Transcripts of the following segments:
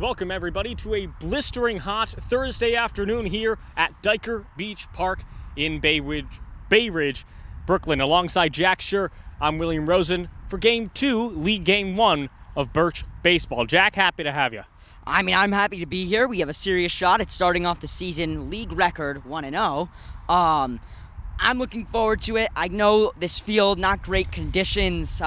Welcome, everybody, to a blistering hot Thursday afternoon here at Diker Beach Park in Bay Ridge, Brooklyn. Alongside Jack Schur, I'm William Rosen for Game 2, League Game 1 of Birch Baseball. Jack, happy to have you. I'm happy to be here. We have a serious shot at starting off the season league record 1-0. I'm looking forward to it. I know this field, not great conditions.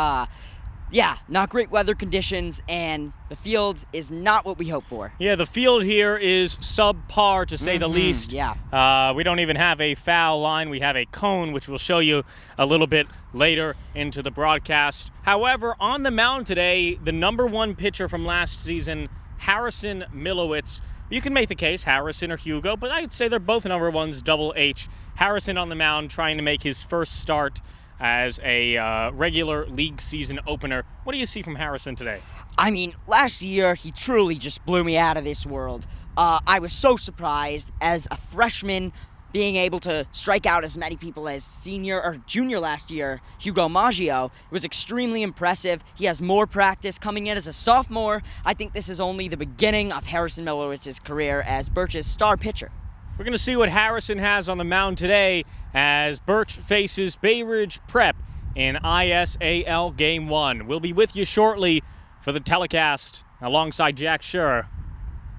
Not great weather conditions, and the field is not what we hope for. Yeah, the field here is subpar, to say the least. Yeah. We don't even have a foul line. We have a cone, which we'll show you a little bit later into the broadcast. However, on the mound today, the number one pitcher from last season, Harrison Milowitz. You can make the case, Harrison or Hugo, but I'd say they're both number ones, double H. Harrison on the mound trying to make his first start as a regular league season opener. What do you see from Harrison today? I mean, last year, he truly just blew me out of this world. I was so surprised as a freshman being able to strike out as many people as senior or junior last year, Hugo Maggio. It was extremely impressive. He has more practice coming in as a sophomore. I think this is only the beginning of Harrison Milowitz's career as Birch's star pitcher. We're going to see what Harrison has on the mound today as Birch faces Bay Ridge Prep in ISAL Game 1. We'll be with you shortly for the telecast alongside Jack Schur.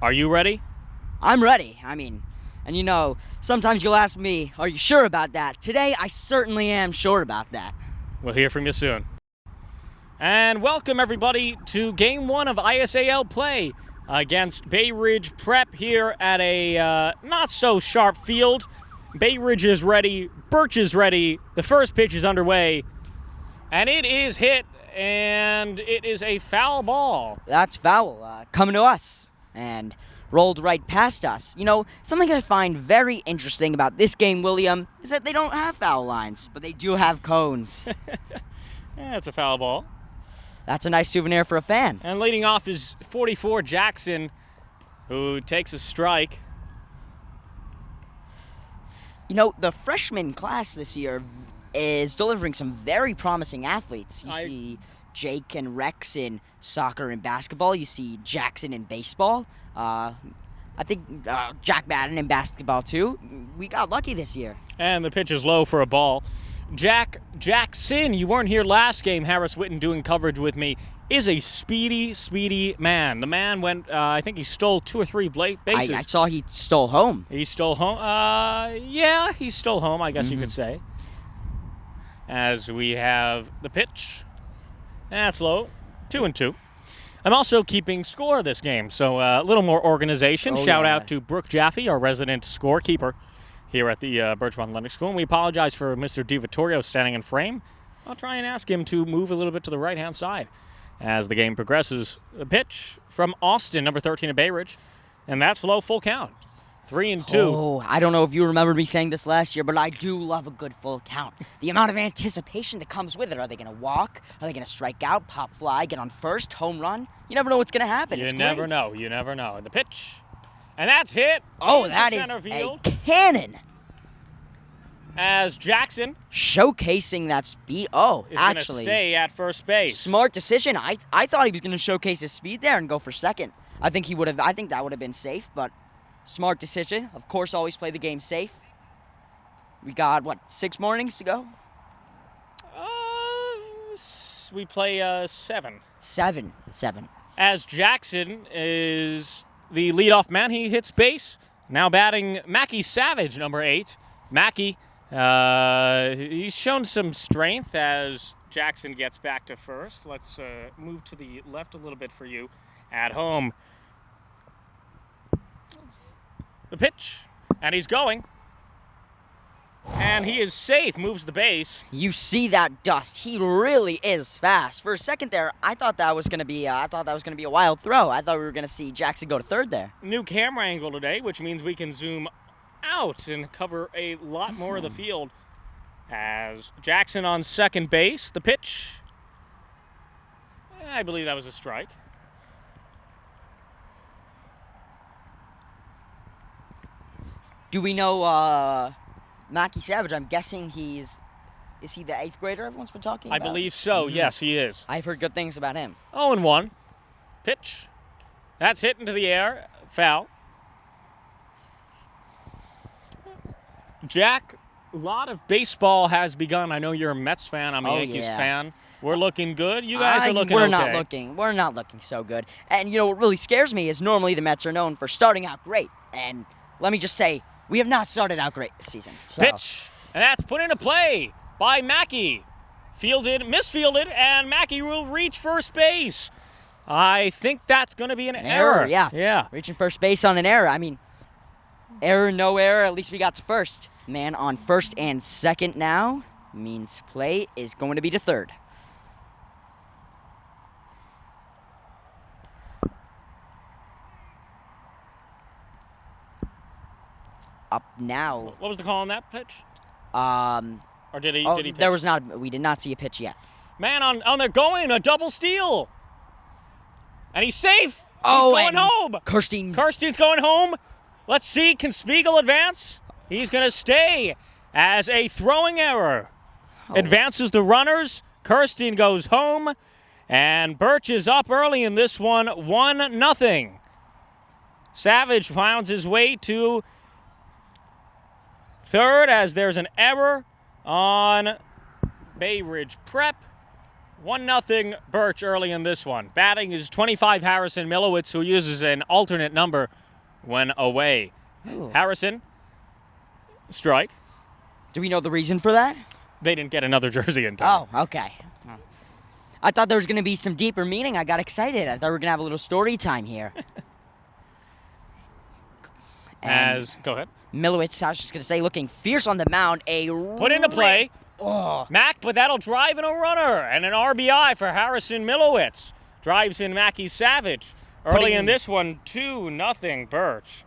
Are you ready? I'm ready. Sometimes you'll ask me, are you sure about that? Today, I certainly am sure about that. We'll hear from you soon. And welcome, everybody, to Game 1 of ISAL play against Bay Ridge Prep here at a not-so-sharp field. Bay Ridge is ready. Birch is ready. The first pitch is underway. And it is hit, and it is a foul ball. That's foul. Coming to us. And rolled right past us. You know, something I find very interesting about this game, William, is that they don't have foul lines, but they do have cones. Yeah, it's a foul ball. That's a nice souvenir for a fan. And leading off is 44 Jackson, who takes a strike. You know, the freshman class this year is delivering some very promising athletes. You see Jake and Rex in soccer and basketball. You see Jackson in baseball. I think Jack Madden in basketball, too. We got lucky this year. And the pitch is low for a ball. Jackson, you weren't here last game. Harris Witten doing coverage with me, is a speedy man. The man went, I think he stole 2 or 3 bases. I saw he stole home. He stole home? He stole home, I guess you could say. As we have the pitch. That's low. 2-2. I'm also keeping score this game, so a little more organization. Shout out to Brooke Jaffe, our resident scorekeeper here at the Birchmont Athletic School. And we apologize for Mr. DiVittorio standing in frame. I'll try and ask him to move a little bit to the right-hand side as the game progresses. A pitch from Austin, number 13 of Bay Ridge, and that's low, full count. 3-2. Oh, I don't know if you remember me saying this last year, but I do love a good full count. The amount of anticipation that comes with it. Are they going to walk? Are they going to strike out, pop fly, get on first, home run? You never know what's going to happen. You never know. The pitch. And that's hit. Oh, that is a cannon. As Jackson showcasing that speed. Oh, is going to stay at first base. Smart decision. I thought he was going to showcase his speed there and go for second. I think that would have been safe, but smart decision. Of course, always play the game safe. We got, 6 more innings to go? We play 7. 7. As Jackson is the leadoff man, he hits base. Now batting Mackie Savage, number 8. Mackie, he's shown some strength as Jackson gets back to first. Let's move to the left a little bit for you at home. The pitch, and he's going. And he is safe, moves the base. You see that dust. He really is fast. For a second there, I thought that was going to be a wild throw. I thought we were going to see Jackson go to third there. New camera angle today, which means we can zoom out and cover a lot more of the field. As Jackson on second base, the pitch. I believe that was a strike. Do we know Mackie Savage? I'm guessing is he the 8th grader everyone's been talking about? I believe so. Yes, he is. I've heard good things about him. 0-1. Pitch. That's hit into the air. Foul. Jack, a lot of baseball has begun. I know you're a Mets fan. I'm a Yankees fan. We're looking good. You guys are looking okay. We're not looking so good. And you know what really scares me is normally the Mets are known for starting out great. And let me just say, we have not started out great this season. So. Pitch, and that's put into play by Mackey. Misfielded, and Mackey will reach first base. I think that's going to be an error. Yeah. Reaching first base on an error. I mean, error, no error. At least we got to first. Man on first and second now means play is going to be to third. Up now. What was the call on that pitch? Or did he pitch? There was not. We did not see a pitch yet. Man on the going, a double steal. And he's safe. He's going home. Kirstein's going home. Let's see, can Spiegel advance? He's going to stay as a throwing error. Advances the runners. Kirstein goes home. And Birch is up early in this one, 1-0. Savage finds his way to third as there's an error on Bay Ridge Prep. 1-0 Birch early in this one. Batting is 25 Harrison Milowitz, who uses an alternate number when away. Ooh. Harrison, strike. Do we know the reason for that? They didn't get another jersey in time. Oh, okay. I thought there was going to be some deeper meaning. I got excited. I thought we were going to have a little story time here. Go ahead. Milowitz, I was just going to say, looking fierce on the mound. Put into play. Mack, but that'll drive in a runner. And an RBI for Harrison Milowitz. Drives in Mackie Savage. Early in this one, 2-0 Birch.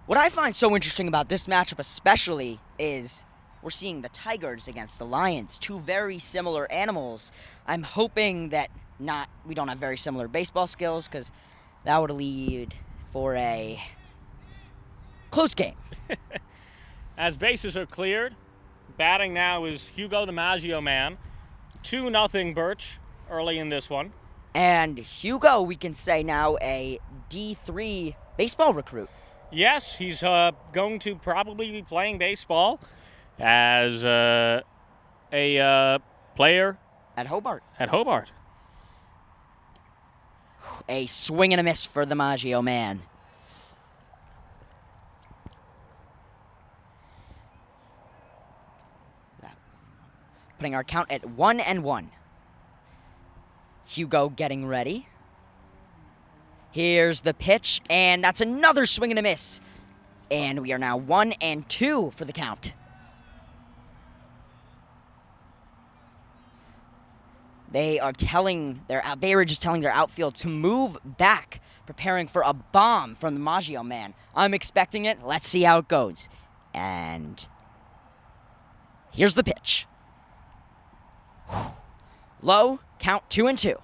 What I find so interesting about this matchup especially is we're seeing the Tigers against the Lions, two very similar animals. I'm hoping that we don't have very similar baseball skills, because that would lead for a close game. As bases are cleared, batting now is Hugo the Maggio man. 2-0 Birch early in this one. And Hugo, we can say now, a D3 baseball recruit. Yes, he's going to probably be playing baseball as a player at Hobart. A swing and a miss for the Maggio man. Putting our count at 1-1. Hugo getting ready. Here's the pitch, and that's another swing and a miss. And we are now 1-2 for the count. Bay Ridge is telling their outfield to move back, preparing for a bomb from the Maggio man. I'm expecting it. Let's see how it goes. And here's the pitch. Low, count 2-2.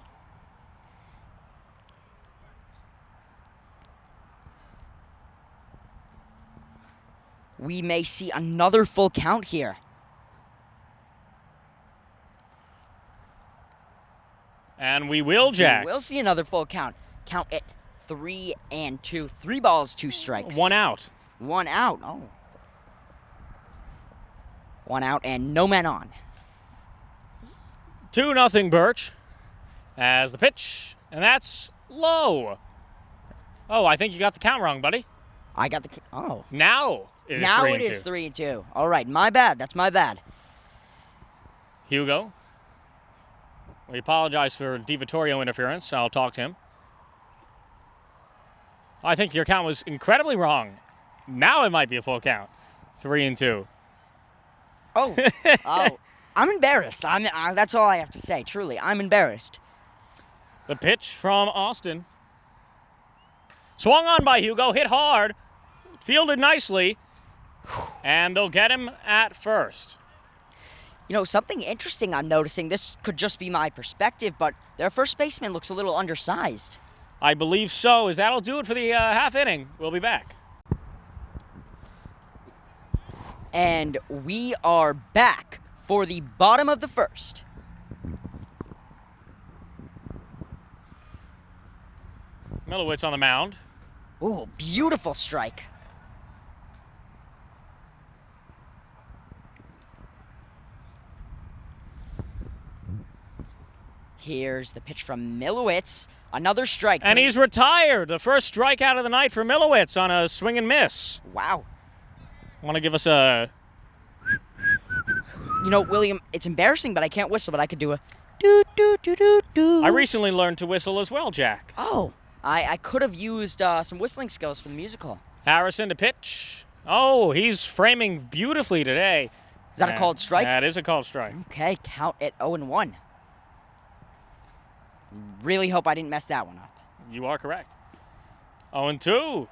We may see another full count here. And we will, Jack. We will see another full count. Count it 3-2. 3 balls, 2 strikes. 1 out. 1 out. Oh. 1 out and no men on. 2-0 Birch as the pitch, and that's low. Oh, I think you got the count wrong, buddy. I got the oh. Now it is 3-2. All right, my bad. That's my bad. Hugo. We apologize for Di Vittorio interference. I'll talk to him. I think your count was incredibly wrong. Now it might be a full count. 3-2. Oh. I'm embarrassed. That's all I have to say. Truly, I'm embarrassed. The pitch from Austin. Swung on by Hugo, hit hard, fielded nicely, and they'll get him at first. You know, something interesting I'm noticing, this could just be my perspective, but their first baseman looks a little undersized. I believe so, as that'll do it for the half inning. We'll be back. And we are back for the bottom of the first. Milowitz on the mound. Ooh, beautiful strike. Here's the pitch from Milowitz. Another strike. And he's retired. The first strikeout of the night for Milowitz on a swing and miss. Wow. Want to give us a... You know, William, it's embarrassing, but I can't whistle, but I could do a do. I recently learned to whistle as well, Jack. Oh, I could have used some whistling skills for the musical. Harrison to pitch. Oh, he's framing beautifully today. Is that a called strike? That is a called strike. Okay, count it 0-1. Really hope I didn't mess that one up. You are correct. 0-2.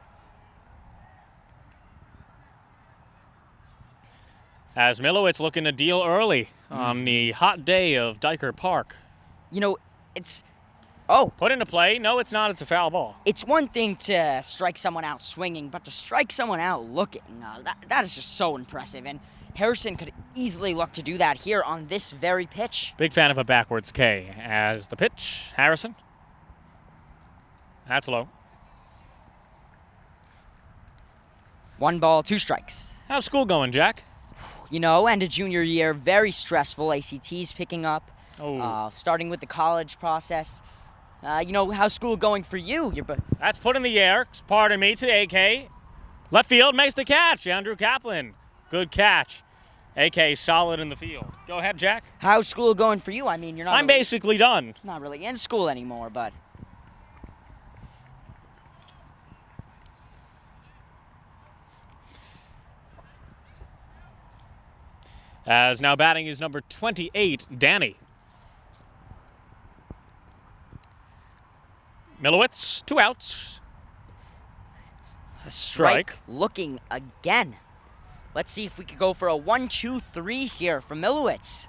As Milowitz looking to deal early on the hot day of Diker Park. You know, it's... Oh, Put into play. No, it's not. It's a foul ball. it's one thing to strike someone out swinging, but to strike someone out looking, that is just so impressive. And Harrison could easily look to do that here on this very pitch. Big fan of a backwards K. As the pitch, Harrison. That's low. 1 ball, 2 strikes. How's school going, Jack? You know, end of junior year, very stressful. ACTs picking up, starting with the college process. You know, how's school going for you? That's put in the air. Pardon me to the AK. Left field makes the catch. Andrew Kaplan. Good catch. AK solid in the field. Go ahead, Jack. How's school going for you? I mean, you're not I'm basically done. not really in school anymore, but... As now batting is number 28, Danny. Milowitz, 2 outs. A Strike. looking again. Let's see if we could go for a 1-2-3 here from Milowitz.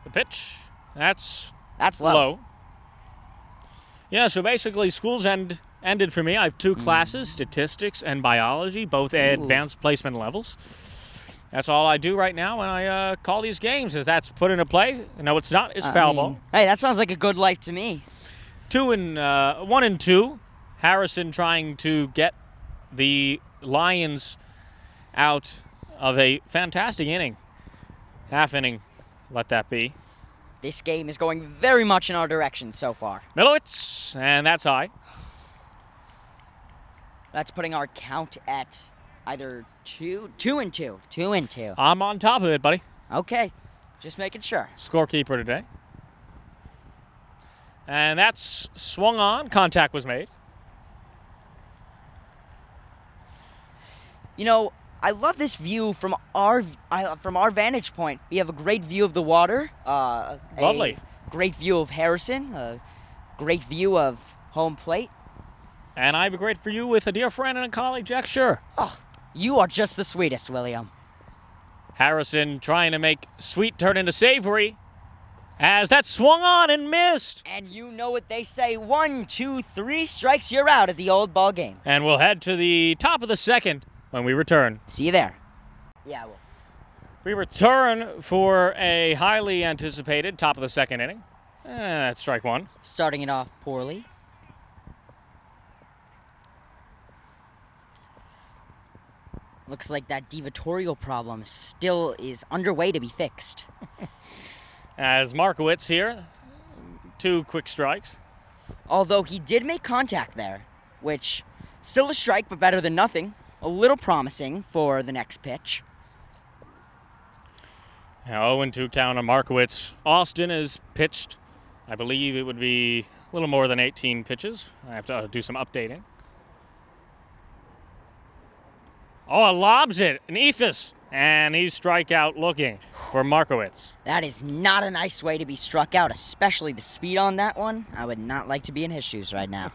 The pitch. That's low. low. Yeah, so basically school's ended for me. I have 2 classes, statistics and biology, both at advanced placement levels. That's all I do right now when I call these games. If that's put into play, no, it's not. It's foul ball. Hey, that sounds like a good life to me. 1-2. Harrison trying to get the Lions out of a fantastic inning. Half inning, let that be. This game is going very much in our direction so far. Milowitz, and that's high. That's putting our count at either 2-2. 2-2. I'm on top of it, buddy. Okay, just making sure. Scorekeeper today. And that's swung on. Contact was made. You know, I love this view from our vantage point. We have a great view of the water. Lovely. A great view of Harrison. A great view of home plate. And I have a great for you with a dear friend and a colleague, Jack Schur. Oh, you are just the sweetest, William. Harrison trying to make sweet turn into savory. As that swung on and missed. And you know what they say, 1, 2, 3 strikes, you're out at the old ball game. And we'll head to the top of the second when we return. See you there. Yeah, I will. We return for a highly anticipated top of the second inning. That's strike 1. Starting it off poorly. Looks like that divatorial problem still is underway to be fixed. As Markowitz here, 2 quick strikes. Although he did make contact there, which still a strike, but better than nothing. A little promising for the next pitch. Now 0-2 count on Markowitz. Austin has pitched, I believe it would be a little more than 18 pitches. I have to do some updating. Oh, it lobs it. An ephus. And he's strikeout looking for Markowitz. That is not a nice way to be struck out, especially the speed on that one. I would not like to be in his shoes right now.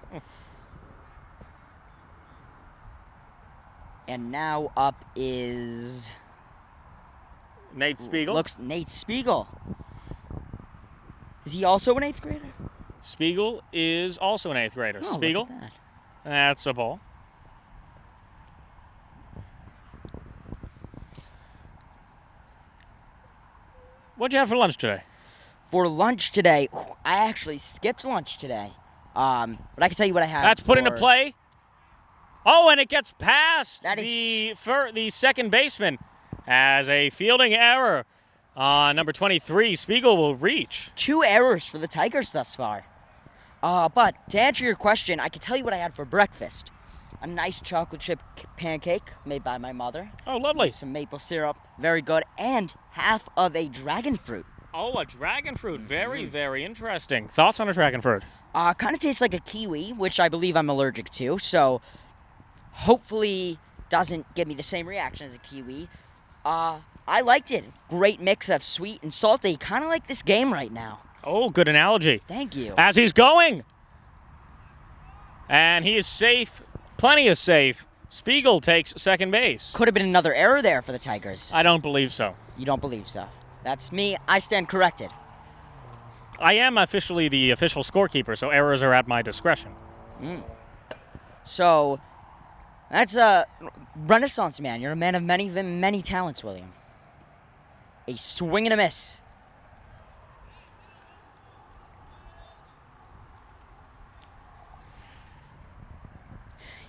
And now up is... Nate Spiegel. Looks Nate Spiegel. Is he also an 8th grader? Spiegel is also an 8th grader. Oh, Spiegel. look at that. That's a ball. What'd you have for lunch today? For lunch today, I actually skipped lunch today. But I can tell you what I had. That's put into for- play. Oh, and it gets past That the second baseman as a fielding error. Number 23, Spiegel will reach. 2 errors for the Tigers thus far. But to answer your question, I can tell you what I had for breakfast. A nice chocolate chip pancake made by my mother. Oh, lovely. With some maple syrup, very good, and half of a dragon fruit. Oh, a dragon fruit. Very, very interesting. Thoughts on a dragon fruit? Kind of tastes like a kiwi, which I believe I'm allergic to, so hopefully doesn't give me the same reaction as a kiwi. I liked it. Great mix of sweet and salty, kind of like this game right now. Oh, good analogy. Thank you. As he's going. And he is safe. Plenty of safe. Spiegel takes second base. Could have been another error there for the Tigers. I don't believe so. You don't believe so. That's me. I stand corrected. I am officially the official scorekeeper, so errors are at my discretion. So, that's a Renaissance man. You're a man of many talents, William. A swing and a miss.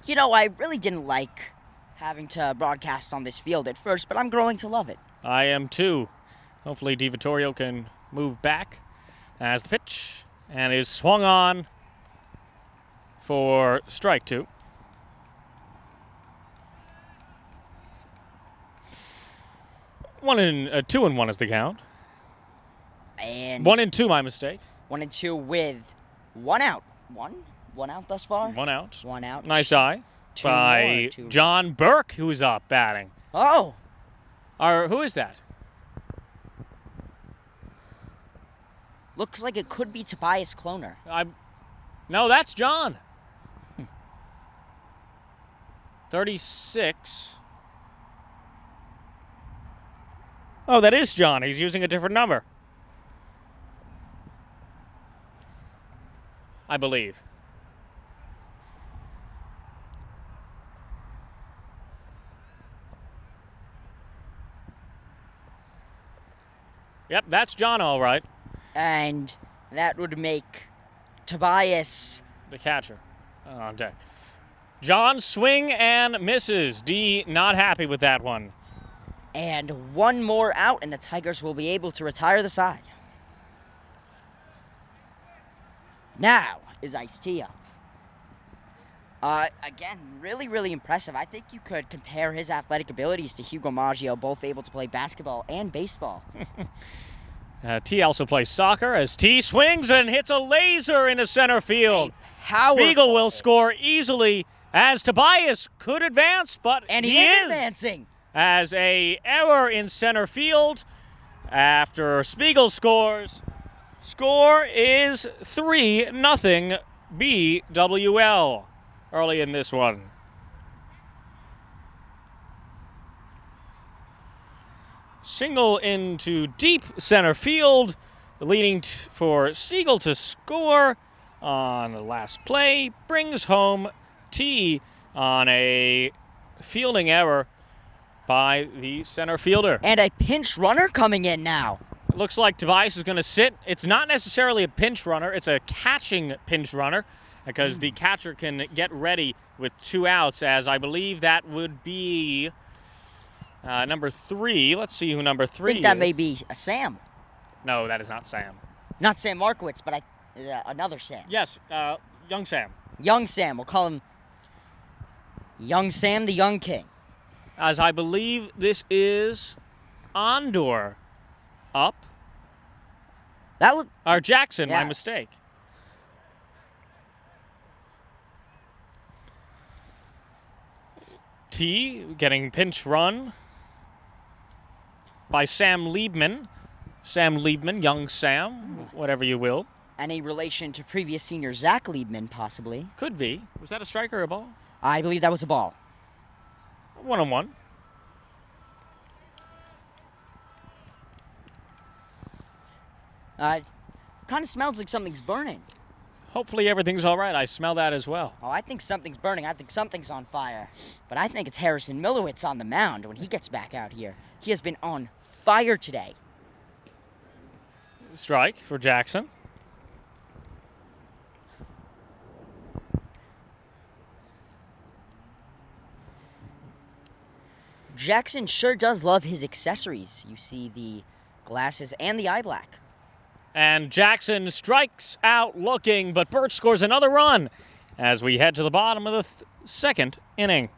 You know, I really didn't like having to broadcast on this field at first, but I'm growing to love it. I am too. Hopefully DiVittorio can move back as the pitch and is swung on for strike 2. One and 2-1 is the count. And 1-2, my mistake. 1-2 with 1 out. One out thus far? 1 out. 1 out. Nice eye 2 by more, 2. John Burke, who's up batting. Oh! Who is that? Looks like it could be Tobias Cloner. No, that's John. 36. Oh, that is John. He's using a different number. I believe. Yep, that's John, all right. And that would make Tobias The catcher on deck. John swing and misses. D not happy with that one. and 1 more out, and the Tigers will be able to retire the side. Now is Ice-T up. Again, really impressive. I think you could compare his athletic abilities to Hugo Maggio, both able to play basketball and baseball. T also plays soccer as T swings and hits a laser into center field. Spiegel will score easily as Tobias could advance, but and he is advancing. As a error in center field after Spiegel scores. Score is 3-0 BWL early in this one. Single into deep center field, leading for Siegel to score on the last play. Brings home T on a fielding error by the center fielder. And a pinch runner coming in now. It looks like Tobias is going to sit. It's not necessarily a pinch runner. It's a catching pinch runner because the catcher can get ready with 2 outs, as I believe that would be number 3. Let's see who number 3 is. I think that may be Sam. No, that is not Sam. Not Sam Markowitz, but another Sam. Yes, young Sam. Young Sam. We'll call him Young Sam, the Young King. As I believe this is Andor up. That look. Or Jackson, Yeah. my mistake. T getting pinch run by Sam Liebman. Sam Liebman, young Sam, whatever you will. Any relation to previous senior Zach Liebman, possibly. Could be. Was that a strike or a ball? I believe that was a ball. 1-on-1. Kind of smells like something's burning. Hopefully everything's all right. I smell that as well. Oh, I think something's burning. I think something's on fire. But I think it's Harrison Millowitz on the mound when he gets back out here. He has been on fire today. strike for Jackson. Jackson sure does love his accessories. You see the glasses and the eye black. And Jackson strikes out looking, but Birch scores another run as we head to the bottom of the second inning.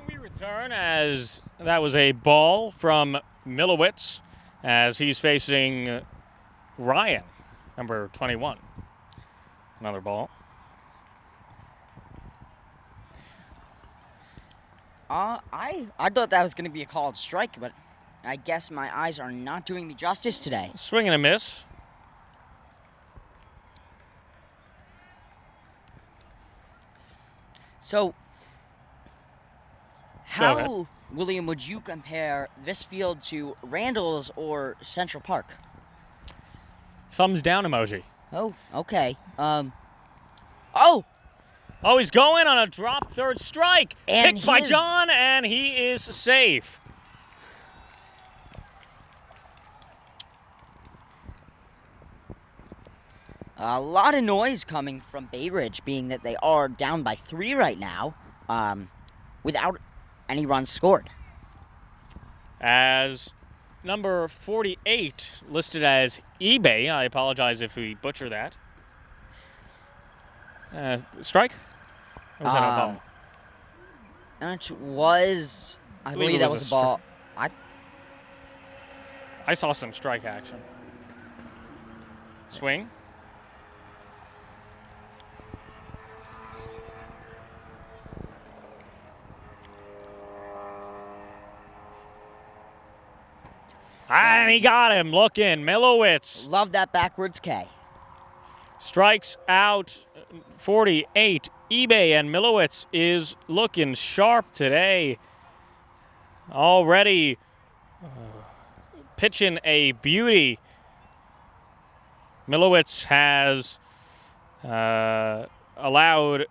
We return as that was a ball from Milowitz as he's facing Ryan, number 21. Another ball. I thought that was going to be a called strike, but I guess my eyes are not doing me justice today. Swing and a miss. So, how, William, would you compare this field to Randall's or Central Park? Thumbs down emoji. Oh, okay. Oh, he's going on a drop third strike. And Picked by John, and he is safe. A lot of noise coming from Bay Ridge, being that they are down by 3 right now, without any runs scored. As number 48, listed as eBay. I apologize if we butcher that. Strike? Or was that a ball? That was... I believe that was a ball. I saw some strike action. Swing. And he got him. Look in. Milowitz Love that backwards K. strikes out 48. eBay, and Milowitz is looking sharp today. Already pitching a beauty. Milowitz has allowed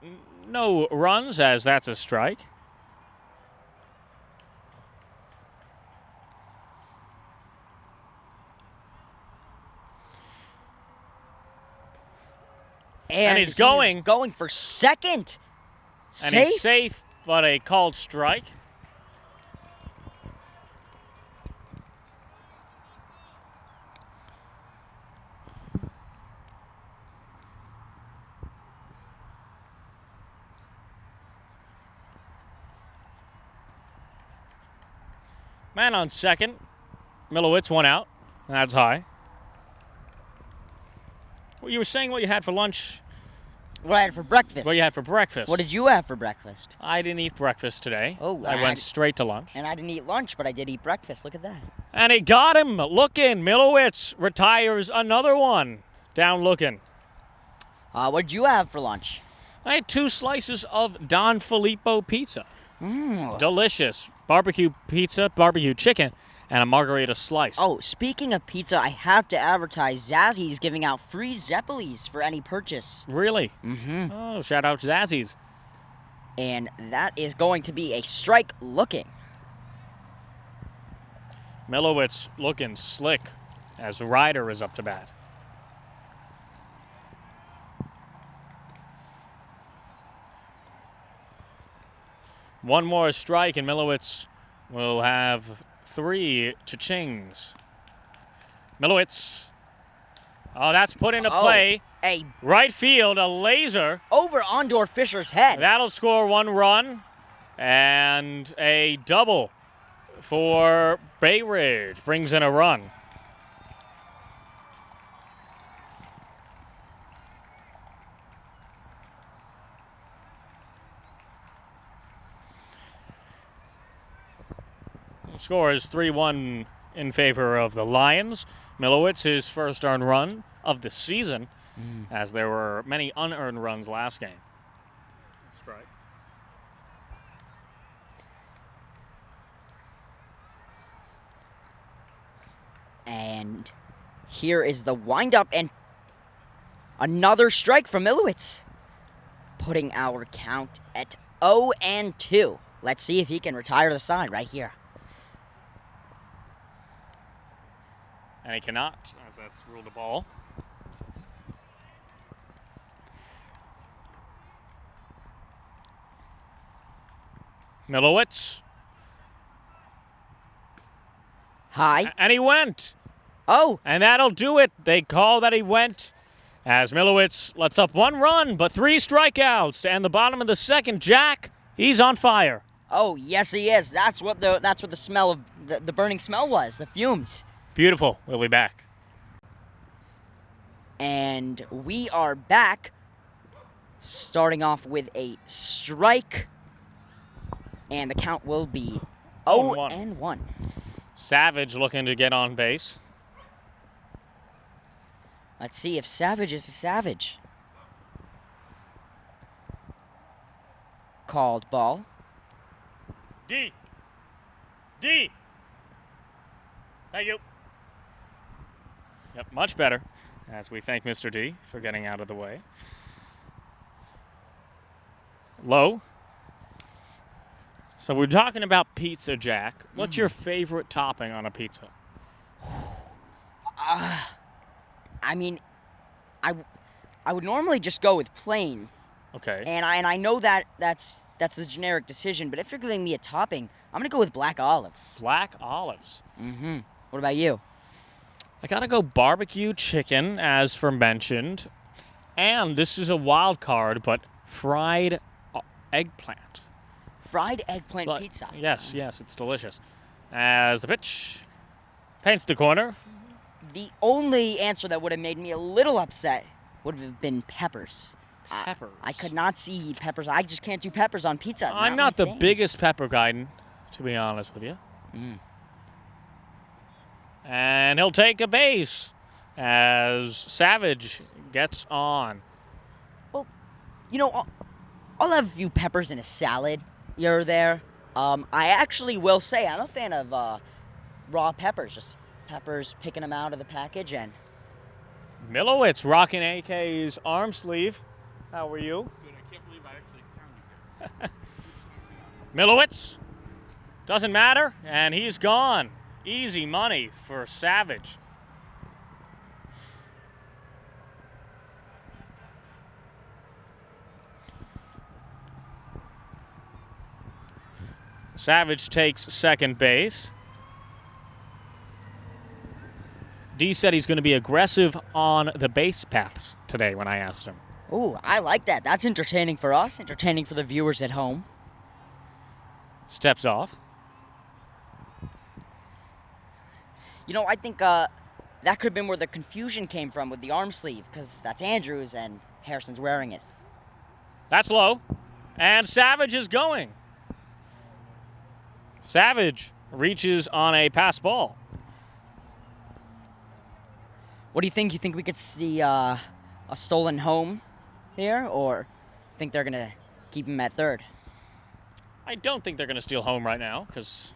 no runs, as that's a strike. And he's going for second. And he's safe, but a called strike. Man on second. Milowitz, 1 out. That's high. Well, you were saying what you had for lunch. What I had for breakfast. What you had for breakfast. What did you have for breakfast? I didn't eat breakfast today. Oh, I went straight to lunch. And I didn't eat lunch, but I did eat breakfast. Look at that. And he got him. Looking. Milowitz retires another one. Down looking. What did you have for lunch? I had 2 slices of Don Filippo pizza. Delicious. Barbecue pizza, barbecue chicken, and a margarita slice. Oh, speaking of pizza, I have to advertise Zazzy's giving out free Zeppelis for any purchase. Really? Mm-hmm. Oh, shout out to Zazzy's. And that is going to be a strike looking. Milowitz looking slick as Ryder is up to bat. One more strike, and Milowitz will have 3 cha-chings. Milowitz. Oh, that's put into play. A right field, a laser. Over Ondor Fisher's head. That'll score 1 run. And a double for Bay Ridge. Brings in a run. Score is 3-1 in favor of the Lions. Milowitz, his first earned run of the season, as there were many unearned runs last game. Strike. And here is the windup, and another strike from Milowitz, putting our count at 0-2. Let's see if he can retire the side right here. And he cannot, as that's ruled a ball. Milowitz. High. And he went. Oh. And that'll do it. They call that he went. As Milowitz lets up 1 run, but 3 strikeouts. And the bottom of the second, Jack, he's on fire. Oh, yes, he is. That's what the smell of the burning smell was, the fumes. Beautiful. We'll be back. And we are back, starting off with a strike. And the count will be 0-1. Savage looking to get on base. Let's see if Savage is a savage. Called ball. D. Thank you. Yep, much better. As we thank Mr. D for getting out of the way. Low. So we're talking about pizza, Jack. What's your favorite topping on a pizza? I mean, I would normally just go with plain. Okay. And I know that's the generic decision, but if you're giving me a topping, I'm gonna go with black olives. Black olives. Mm-hmm. What about you? I gotta go barbecue chicken, as for mentioned. And this is a wild card, but fried eggplant. Fried eggplant pizza. Yes, it's delicious. As the pitch paints the corner. The only answer that would have made me a little upset would have been peppers. Peppers. I could not see peppers. I just can't do peppers on pizza. I'm not my the thing. biggest pepper guy, to be honest with you. And he'll take a base as Savage gets on. Well, you know, I'll have a few peppers in a salad here or there. I actually will say I'm a fan of raw peppers. Just peppers, picking them out of the package. And Milowitz rocking AK's arm sleeve. How are you? Good. I can't believe I actually found you there. Milowitz. Doesn't matter. And he's gone. Easy money for Savage. Savage takes second base. D said he's going to be aggressive on the base paths today when I asked him. ooh, I like that. That's entertaining for us, entertaining for the viewers at home. Steps off. You know, I think that could have been where the confusion came from with the arm sleeve, because that's Andrews and Harrison's wearing it. That's low. And Savage is going. Savage reaches on a pass ball. What do you think? You think we could see a stolen home here, or think they're going to keep him at third? I don't think they're going to steal home right now because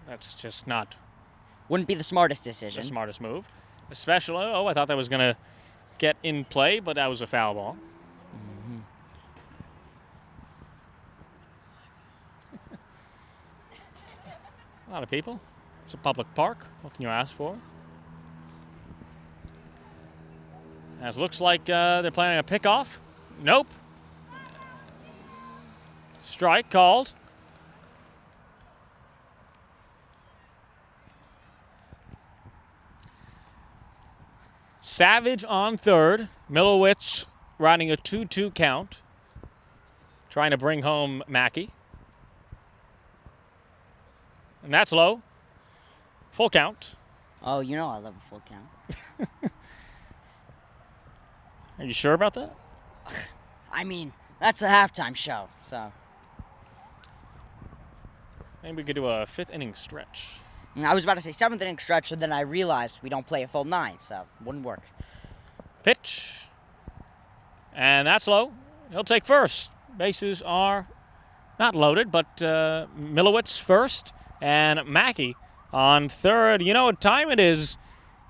that's just not Wouldn't be the smartest decision. the smartest move. Especially, I thought that was going to get in play, but that was a foul ball. A lot of people. It's a public park. What can you ask for? As looks like they're planning a pickoff. Nope. Strike called. Savage on third. Milowitz riding a 2-2 count. Trying to bring home Mackey. And that's low. Full count. Oh, you know I love a full count. Are you sure about that? I mean, that's a halftime show, so. Maybe we could do a fifth inning stretch. I was about to say seventh inning stretch, and then I realized we don't play a full 9, so it wouldn't work. Pitch. And that's low. He'll take first. Bases are not loaded, but Milowitz first and Mackey on third. You know what time it is?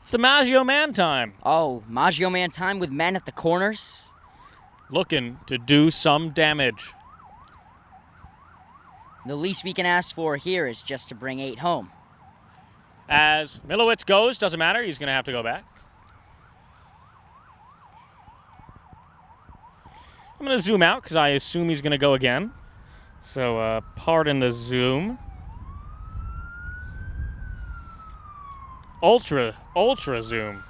It's the Maggio Man time. Oh, Maggio Man time with men at the corners. Looking to do some damage. The least we can ask for here is just to bring 8 home. As Milowitz goes, doesn't matter. He's going to have to go back. I'm going to zoom out because I assume he's going to go again. So pardon the zoom. Ultra zoom.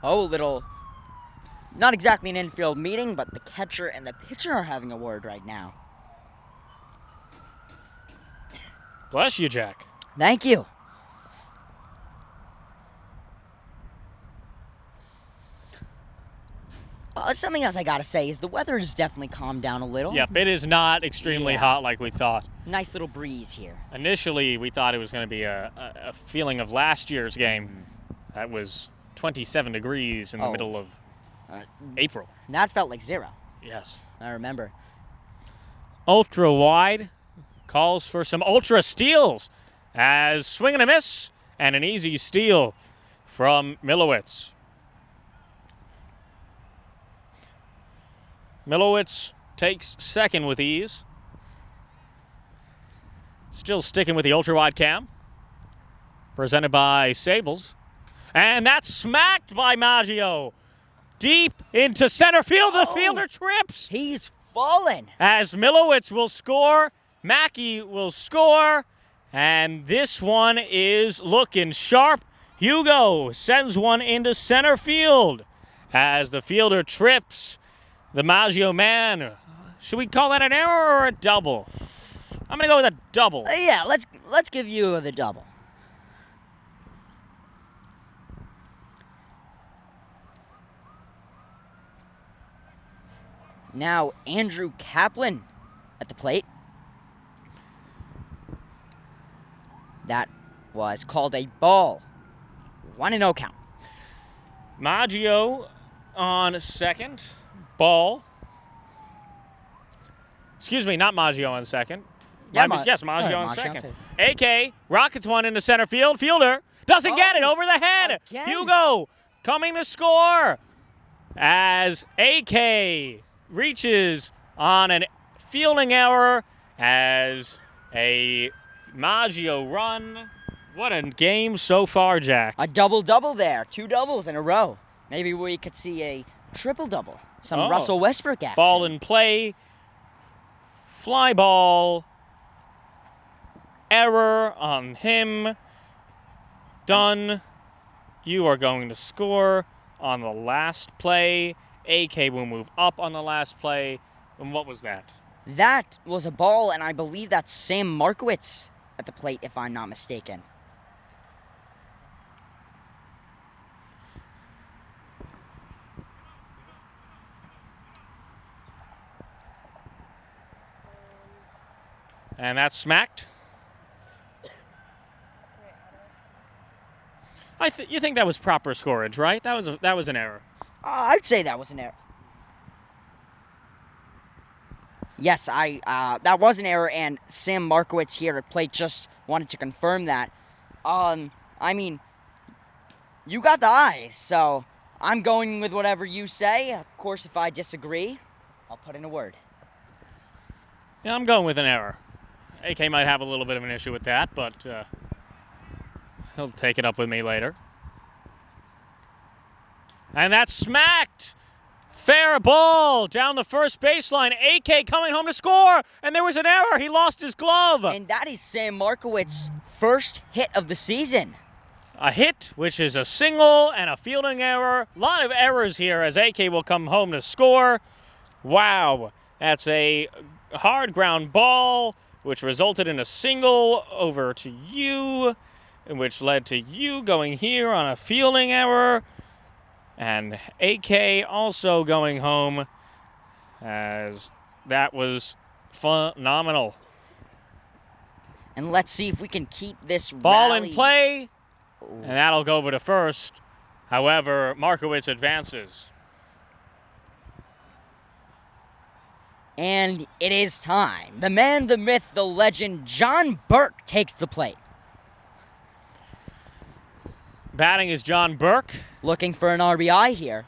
Oh, little, not exactly an infield meeting, but the catcher and the pitcher are having a word right now. Bless you, Jack. Thank you. Something else I gotta say is the weather has definitely calmed down a little. Yep, it is not extremely Yeah. hot like we thought. Nice little breeze here. Initially, we thought it was going to be a feeling of last year's game. That was 27 degrees in the Oh. middle of Uh, April. that felt like 0. Yes. I remember. Ultra wide calls for some ultra steals as swing and a miss and an easy steal from Milowitz. Milowitz takes second with ease. Still sticking with the ultra wide cam. Presented by Sables. And that's smacked by Maggio. Deep into center field. The fielder trips. He's fallen. As Milowitz will score, Mackey will score, and this one is looking sharp. Hugo sends one into center field as the fielder trips the Maggio man. Should we call that an error or a double? I'm going to go with a double. Yeah, let's give you the double. Now, Andrew Kaplan at the plate. That was called a ball. 1-0 count. Maggio on second. Ball. Excuse me, not Maggio on second. Yeah, Yes, Maggio Maggio on on second. second. AK rockets one into center field. Fielder doesn't get it over the head. Again. Hugo coming to score as AK reaches on a fielding error as a Maggio run. What a game so far, Jack. A double-double there. 2 doubles in a row. Maybe we could see a triple-double. Some Oh. Russell Westbrook action. Ball in play. Fly ball. Error on him. Done. You are going to score on the last play. AK will move up on the last play. And what was that? That was a ball, and I believe that's Sam Markowitz at the plate, if I'm not mistaken. And that's smacked. You think that was proper scorage, right? That was an error. I'd say that was an error. Yes, that was an error, and Sam Markowitz here at plate just wanted to confirm that. I mean, you got the eyes, so I'm going with whatever you say. Of course, if I disagree, I'll put in a word. Yeah, I'm going with an error. AK might have a little bit of an issue with that, but he'll take it up with me later. And that's smacked. Fair ball down the first baseline. AK coming home to score, and there was an error. He lost his glove. And that is Sam Markowitz's first hit of the season. A hit, which is a single and a fielding error. A lot of errors here as AK will come home to score. Wow, that's a hard ground ball, which resulted in a single over to you, which led to you going here on a fielding error. And AK also going home, as that was phenomenal. And let's see if we can keep this Ball rally. in play, and that'll go over to first. However, Markowitz advances. And it is time. The man, the myth, the legend, John Burke takes the plate. Batting is John Burke. Looking for an RBI here.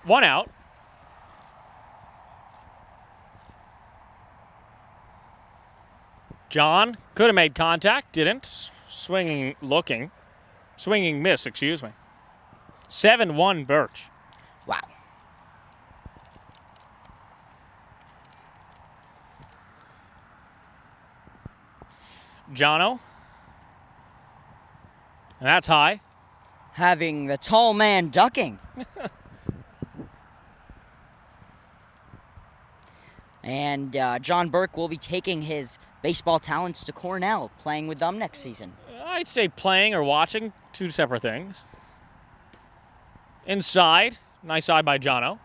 1 out. John could have made contact, didn't. Swinging miss, excuse me. 7-1 Birch. Wow. Jono. And that's high. Having the tall man ducking. And John Burke will be taking his baseball talents to Cornell, playing with them next season. I'd say playing or watching, two separate things. Inside, nice eye by Jono.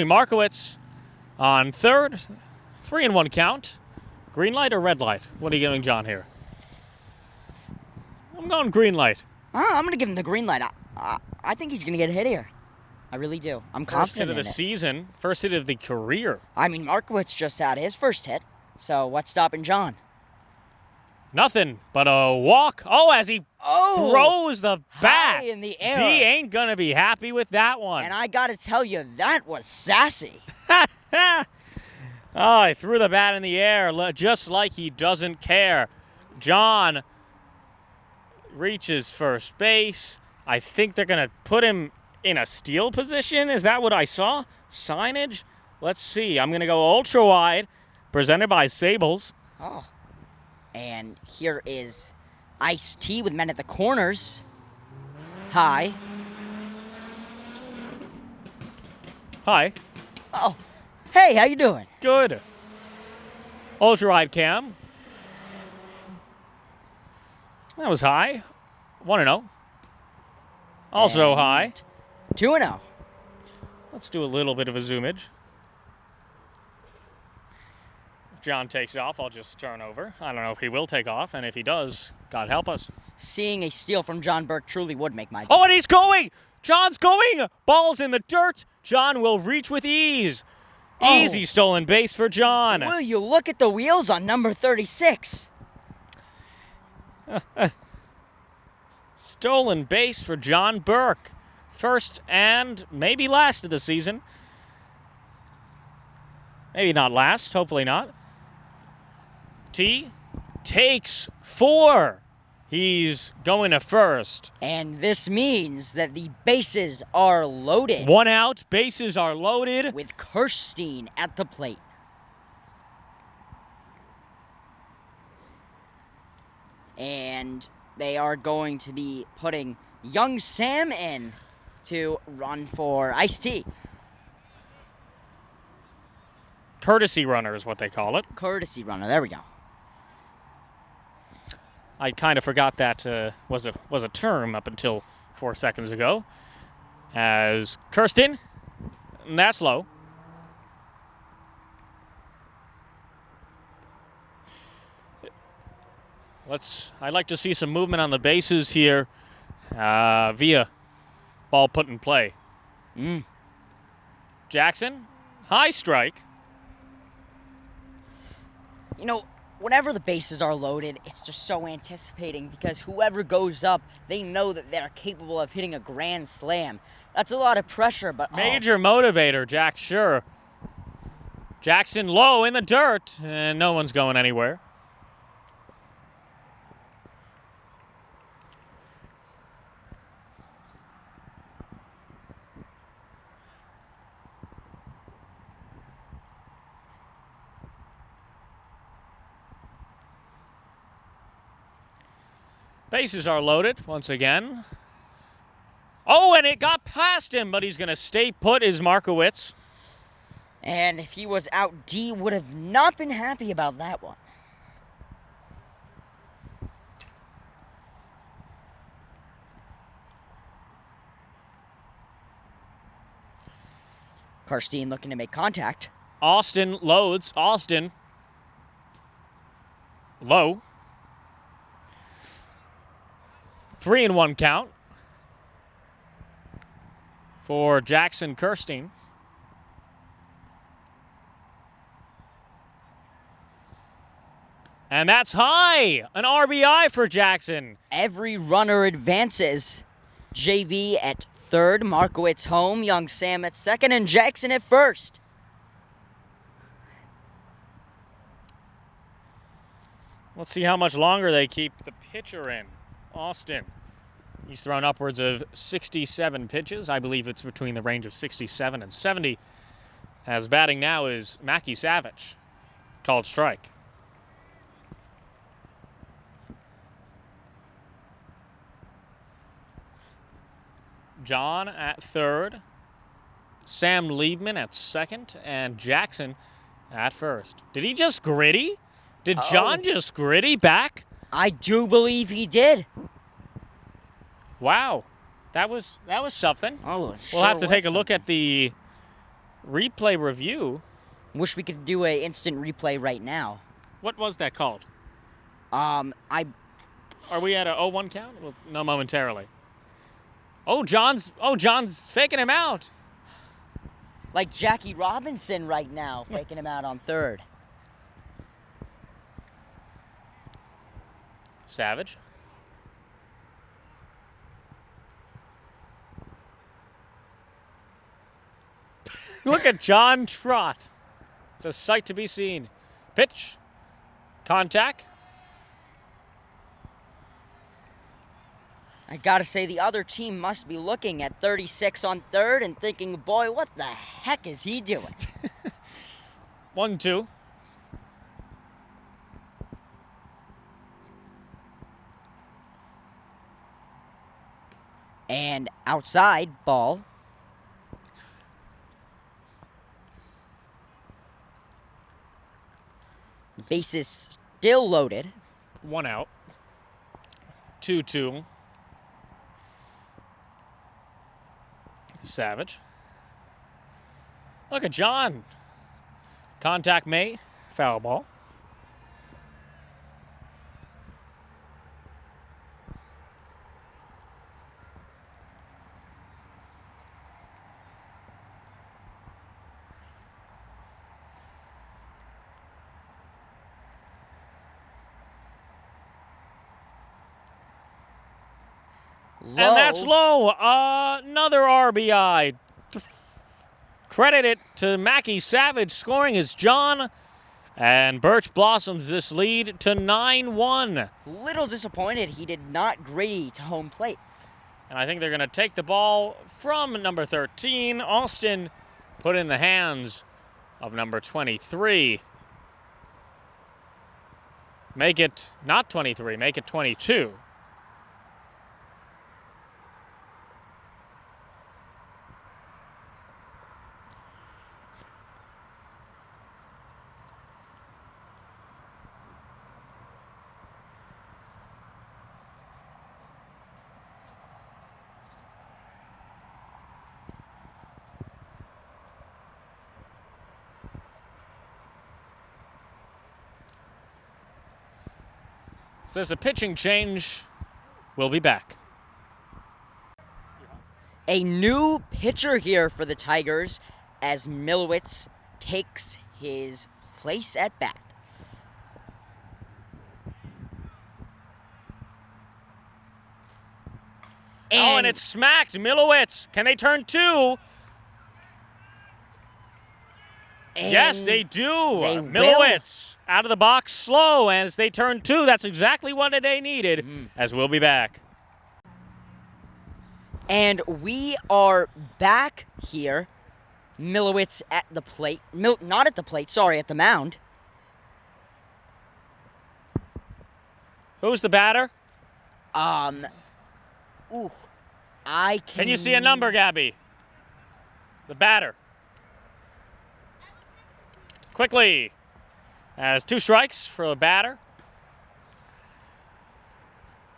Markowitz on third. 3-1 count. Green light or red light? What are you giving John here? I'm going green light. I'm going to give him the green light. I think he's going to get a hit here. I really do. I'm confident in it. First hit of the season. First hit of the career. I mean, Markowitz just had his first hit. So what's stopping John? Nothing but a walk. Oh, as he throws the bat. High in the air. D ain't going to be happy with that one. And I got to tell you, that was sassy. Oh, he threw the bat in the air just like he doesn't care. John reaches first base. I think they're going to put him in a steal position. Is that what I saw? Signage? Let's see. I'm going to go ultra wide, presented by Sables. Oh. And here is Ice-T with men at the corners. Hi. Hi. Oh. Hey, how you doing? Good. Ultra wide cam. That was high. 1-0. Also And high. 2-0. Let's do a little bit of a zoomage. If John takes off, I'll just turn over. I don't know if he will take off, and if he does, God help us. Seeing a steal from John Burke truly would make my day. Oh, and he's going! John's going! Ball's in the dirt. John will reach with ease. Easy stolen base for John. Will you look at the wheels on number 36? Stolen base for John Burke. First and maybe last of the season. Maybe not last. Hopefully not. T takes 4. He's going to first. And this means that the bases are loaded. 1 out. Bases are loaded. With Kirstein at the plate. And they are going to be putting young Sam in to run for Ice-T. Courtesy runner is what they call it. Courtesy runner. There we go. I kind of forgot that was a term up until 4 seconds ago. As Kirsten, and that's low. I'd like to see some movement on the bases here via ball put in play. Jackson, high strike. You know, whenever the bases are loaded, it's just so anticipating because whoever goes up, they know that they're capable of hitting a grand slam. That's a lot of pressure, but Major motivator, Jack, sure. Jackson low in the dirt, and no one's going anywhere. Bases are loaded once again. Oh, and it got past him, but he's going to stay put, is Markowitz. And if he was out, D would have not been happy about that one. Kirstein looking to make contact. Austin loads. Austin. Low. 3-1 count for Jackson Kirstein. And that's high. An RBI for Jackson. Every runner advances. JB at third, Markowitz home, Young Sam at second, and Jackson at first. Let's see how much longer they keep the pitcher in. Austin. He's thrown upwards of 67 pitches. I believe it's between the range of 67 and 70. As batting now is Mackie Savage. Called strike. John at third. Sam Liebman at second. And Jackson at first. Did he just gritty? Did John just gritty back? I do believe he did. Wow. That was something. Oh, We'll have to take a look at the replay review. Wish we could do a instant replay right now. What was that called? I Are we at a 0-1 count? Well, no, momentarily. Oh, John's faking him out. like Jackie Robinson right now, faking him out on third. Savage. Look at John Trott. It's a sight to be seen. Pitch. Contact. I gotta say, the other team must be looking at 36 on third and thinking, boy, what the heck is he doing? 1-2. And outside, ball. Bases still loaded. 1 out. 2-2. Savage. Look at John. Contact made. Foul ball. And that's low. Another RBI. Credit it to Mackie Savage. Scoring is John. And Birch blossoms this lead to 9-1. Little disappointed he did not grade to home plate. And I think they're going to take the ball from number 13. Austin put in the hands of number 23. Make it not 23, make it 22. So there's a pitching change. We'll be back. A new pitcher here for the Tigers as Milowitz takes his place at bat. And it's smacked. Milowitz. Can they turn two? Yes, they do. They Milowitz out of the box slow as they turn two. That's exactly what they needed, as we'll be back. And we are back here. Milowitz at the plate. Not at the plate, sorry, at the mound. Who's the batter? Ooh. Can you see a number, Gabby? The batter. Quickly. As 2 strikes for the batter.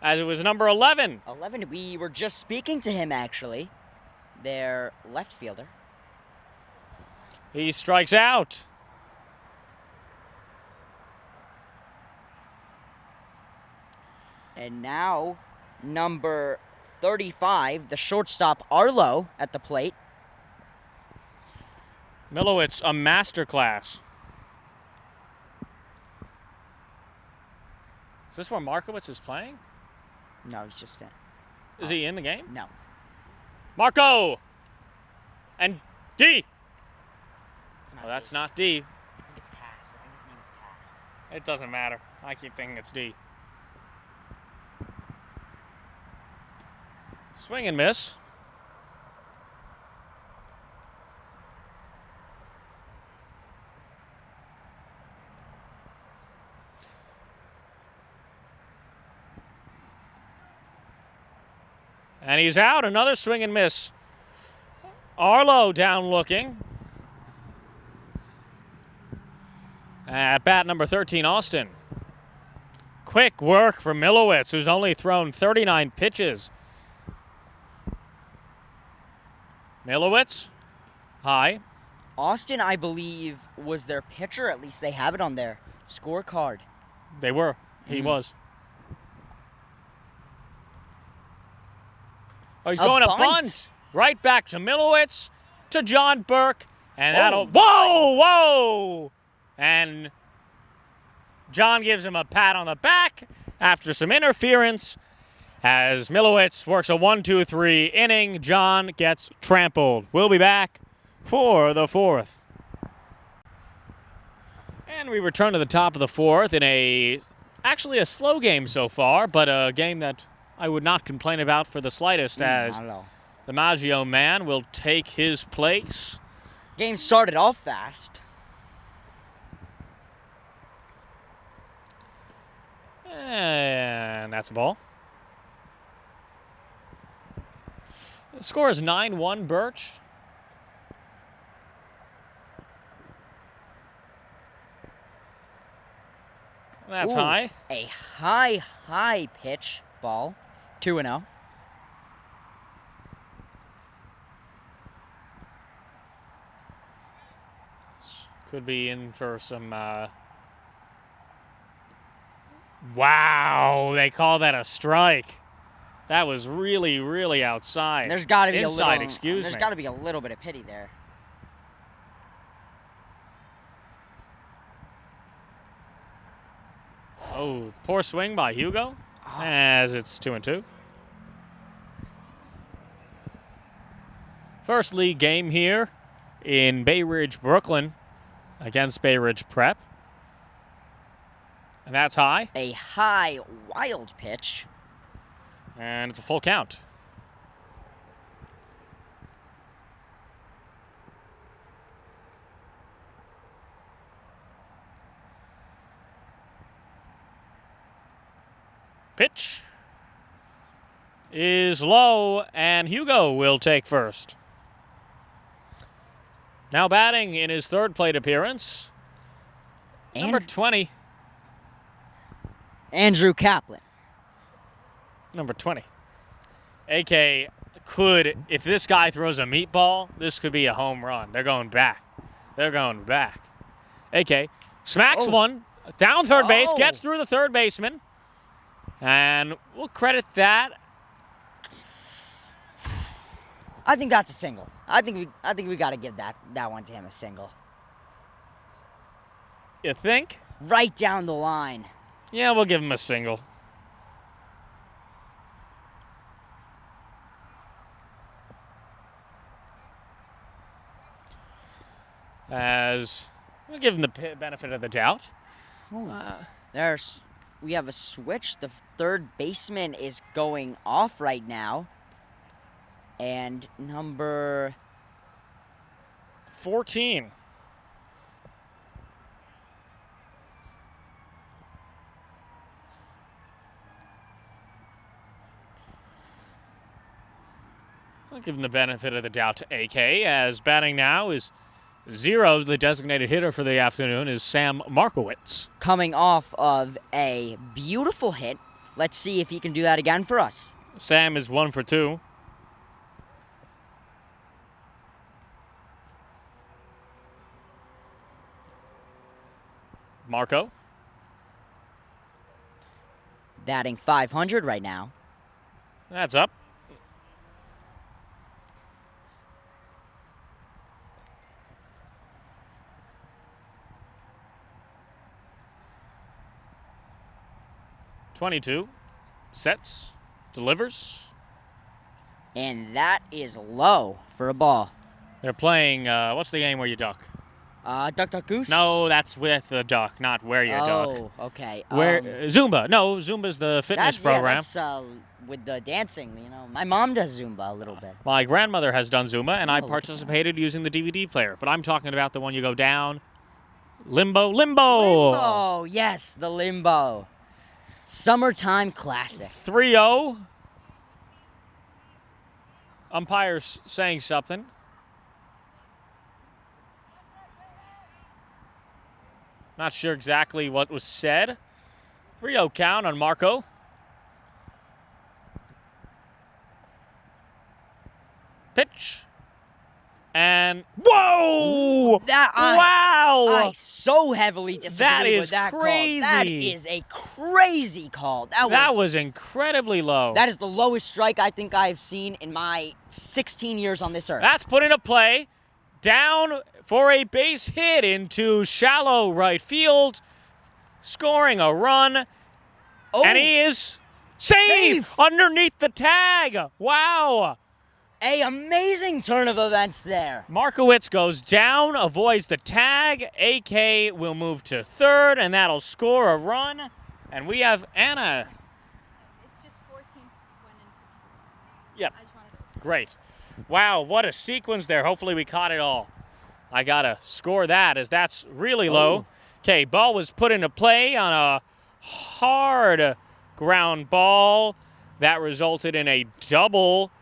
As it was number 11. 11, we were just speaking to him, actually. Their left fielder. He strikes out. And now, number 35, the shortstop, Arlo, at the plate. Milowitz, a masterclass. Is this where Markowitz is playing? No, he's just in. Is he in the game? No. Marco! And D! It's not Oh, that's D. not D. I think it's Cass. I think his name is Cass. It doesn't matter. I keep thinking it's D. Swing and miss. And he's out. Another swing and miss. Arlo down looking. At bat number 13, Austin. Quick work for Milowitz, who's only thrown 39 pitches. Milowitz, high. Austin, I believe, was their pitcher. At least they have it on their scorecard. They were. He was. Oh, he's going a bunt. Right back to Milowitz, to John Burke, and that'll... Whoa, whoa! And John gives him a pat on the back after some interference. As Milowitz works a 1-2-3 inning, John gets trampled. We'll be back for the fourth. And we return to the top of the fourth in actually a slow game so far, but a game that I would not complain about for the slightest, as the Maggio man will take his place. Game started off fast. And that's a ball. The score is 9-1 Birch. That's high. A high pitch ball. 2-0. Could be in for some... Wow, they call that a strike. That was really, really outside. There's got to be inside, a little. There's got to be a little bit of pity there. Oh, poor swing by Hugo, as it's 2-2. First league game here in Bay Ridge, Brooklyn, against Bay Ridge Prep. And that's high. A high, wild pitch. And it's a full count. Pitch is low, and Hugo will take first. Now batting in his third plate appearance, number 20. Andrew Kaplan. Number 20. AK could, if this guy throws a meatball, this could be a home run. They're going back. They're going back. AK smacks one down third base, gets through the third baseman, and we'll credit that. I think that's a single. I think we got to give that one to him, a single. You think? Right down the line. Yeah, we'll give him a single. As we'll give him the benefit of the doubt. We have a switch. The third baseman is going off right now. And number 14. I'll give him the benefit of the doubt to AK, as batting now is 0. The designated hitter for the afternoon is Sam Markowitz. coming off of a beautiful hit. Let's see if he can do that again for us. Sam is 1 for 2. Marco. Batting .500 right now. That's up. 22. Sets. Delivers. And that is low for a ball. They're playing, what's the game where you duck? Duck, duck, goose? No, that's with the duck, not where you duck. Oh, okay. Where Zumba. No, Zumba's the fitness program. That's with the dancing, My mom does Zumba a little bit. My grandmother has done Zumba, and I look at participated using the DVD player. But I'm talking about the one you go down. Limbo. Limbo, yes, the limbo. Summertime classic. 3-0. Umpire's saying something. Not sure exactly what was said. 3-0 count on Marco. Pitch. And whoa! Wow! I so heavily disagree with that crazy. call. That is a crazy call. That was incredibly low. That is the lowest strike I think I have seen in my 16 years on this earth. That's put into play. Down for a base hit into shallow right field. Scoring a run. Oh, And he is safe underneath the tag. Wow. a amazing turn of events there. Markowitz goes down, avoids the tag. AK will move to third, and that'll score a run. And we have Anna. It's just 14 when in. Yep. I just wanted to. Great. Wow, what a sequence there. Hopefully we caught it all. I got to score that as that's really low. Okay, ball was put into play on a hard ground ball. That resulted in a double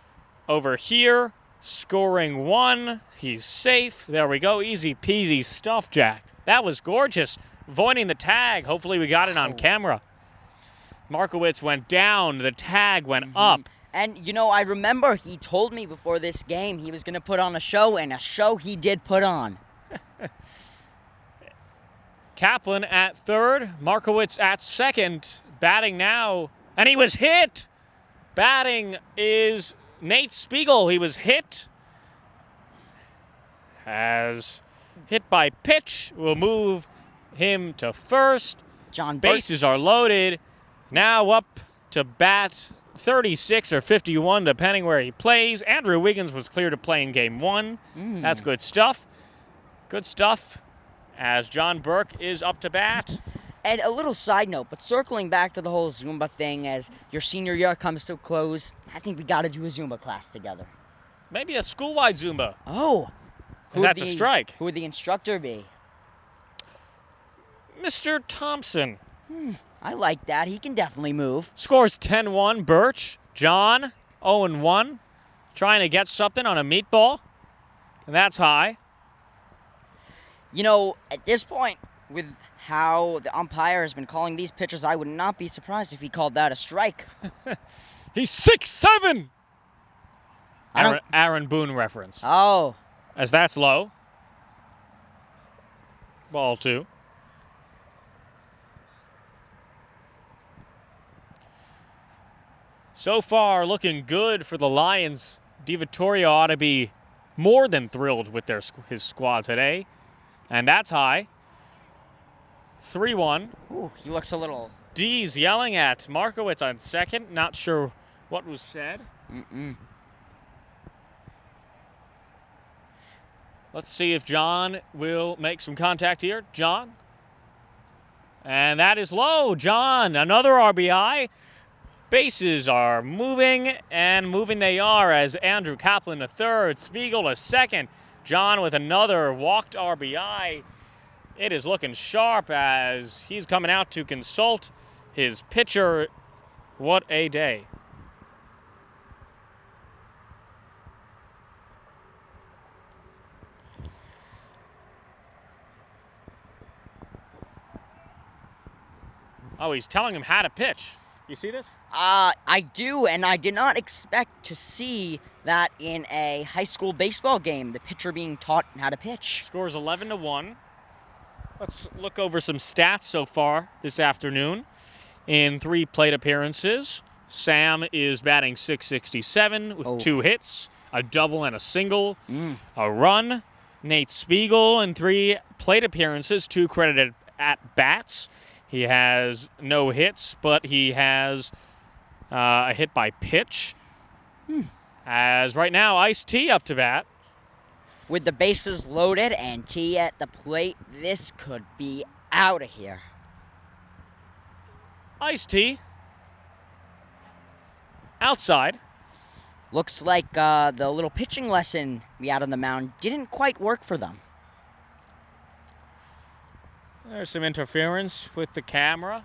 over here. Scoring one. He's safe. There we go. Easy peasy stuff, Jack. That was gorgeous. Avoiding the tag. Hopefully we got it on camera. Markowitz went down. The tag went up. And, I remember he told me before this game he was going to put on a show, and a show he did put on. Kaplan at third. Markowitz at second. Batting now. And he was hit. Batting is Nate Spiegel. He was hit. Has hit by pitch. Will move him to first. John Burke. Bases are loaded. Now up to bat 36 or 51, depending where he plays. Andrew Wiggins was clear to play in game one. That's good stuff. Good stuff as John Burke is up to bat. And a little side note, but circling back to the whole Zumba thing as your senior year comes to a close, I think we got to do a Zumba class together. Maybe a school-wide Zumba. Oh. That's a strike. Who would the instructor be? Mr. Thompson. I like that. He can definitely move. Scores 10-1. Birch. John, 0-1. Trying to get something on a meatball. And that's high. At this point, with how the umpire has been calling these pitches, I would not be surprised if he called that a strike. He's 6'7". I don't- Aaron Boone reference. Oh. As that's low. Ball two. So far, looking good for the Lions. DiVittorio ought to be more than thrilled with his squad today. And that's high. 3-1. Ooh, he looks a little... D's yelling at Markowitz on second. Not sure what was said. Let's see if John will make some contact here. John. And that is low. John, another RBI. Bases are moving, and moving they are as Andrew Kaplan to third, Spiegel to second. John with another walked RBI. It is looking sharp as he's coming out to consult his pitcher. What a day. Oh, he's telling him how to pitch. You see this? I do, and I did not expect to see that in a high school baseball game, the pitcher being taught how to pitch. Scores 11-1. Let's look over some stats so far this afternoon. In 3 plate appearances, Sam is batting .667 with 2 hits, a double and a single, a run. Nate Spiegel in 3 plate appearances, 2 credited at bats. He has no hits, but he has a hit by pitch. As right now, Ice-T up to bat. With the bases loaded and T at the plate, this could be out of here. Ice-T. Outside. Looks like the little pitching lesson we had on the mound didn't quite work for them. There's some interference with the camera.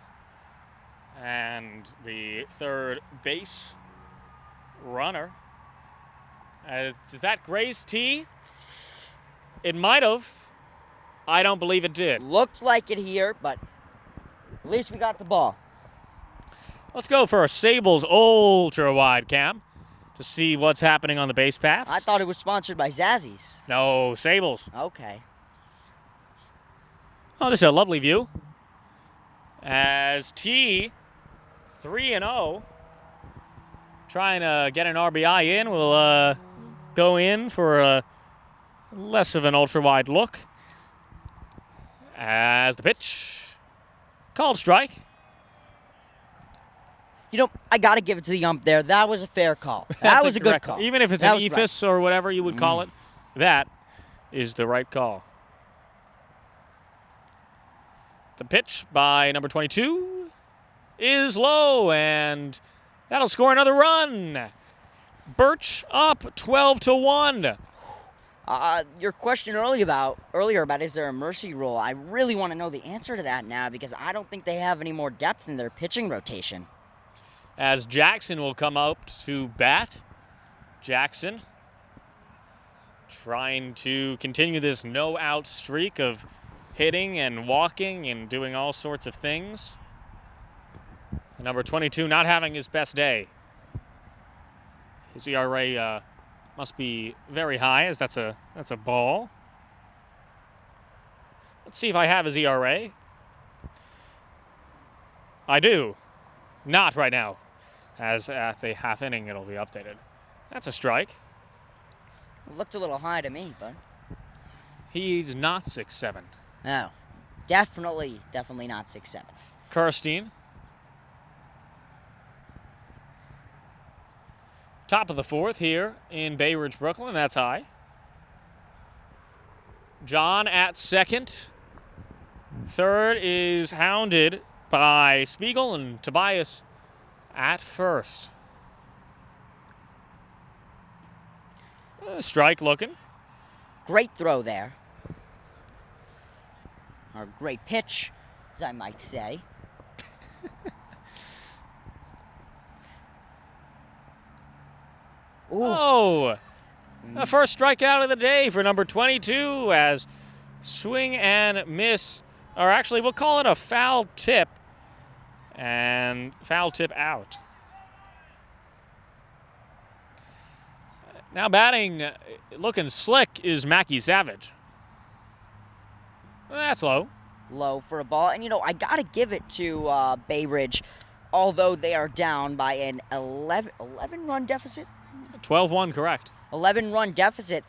And the third base runner. Does that graze T? It might have. I don't believe it did. Looked like it here, but at least we got the ball. Let's go for a Sables ultra wide cam to see what's happening on the base paths. I thought it was sponsored by Zazzy's. No, Sables. Okay. Oh, this is a lovely view. As T, 3-0, trying to get an RBI in. We'll go in for a less of an ultra-wide look. As the pitch, called strike. You know, I got to give it to the ump there. That was a fair call. That That's was a good correct call. Even if it's That an was ephus or whatever you would call it, that is the right call. The pitch by number 22 is low, and that'll score another run. Birch up 12-1. Your question earlier about is there a mercy rule? I really want to know the answer to that now because I don't think they have any more depth in their pitching rotation. As Jackson will come up to bat. Jackson trying to continue this no-out streak of hitting and walking and doing all sorts of things. Number 22 not having his best day. His ERA must be very high, as that's a ball. Let's see if I have his ERA. I do. Not right now. As at the half inning, it'll be updated. That's a strike. It looked a little high to me, but He's not 6'7". no, definitely not 6'7". Kirstein. Top of the fourth here in Bay Ridge, Brooklyn. That's high. John at second. Third is hounded by Spiegel and Tobias at first. Strike looking. Great throw there. Or great pitch, as I might say. Ooh. Oh, the first strikeout of the day for number 22 as swing and miss, or actually we'll call it a foul tip, and foul tip out. Now batting, looking slick, is Mackie Savage. That's low. Low for a ball. And, you know, I got to give it to Bay Ridge, although they are down by an 11-run deficit. 12-1, correct. 11-run deficit.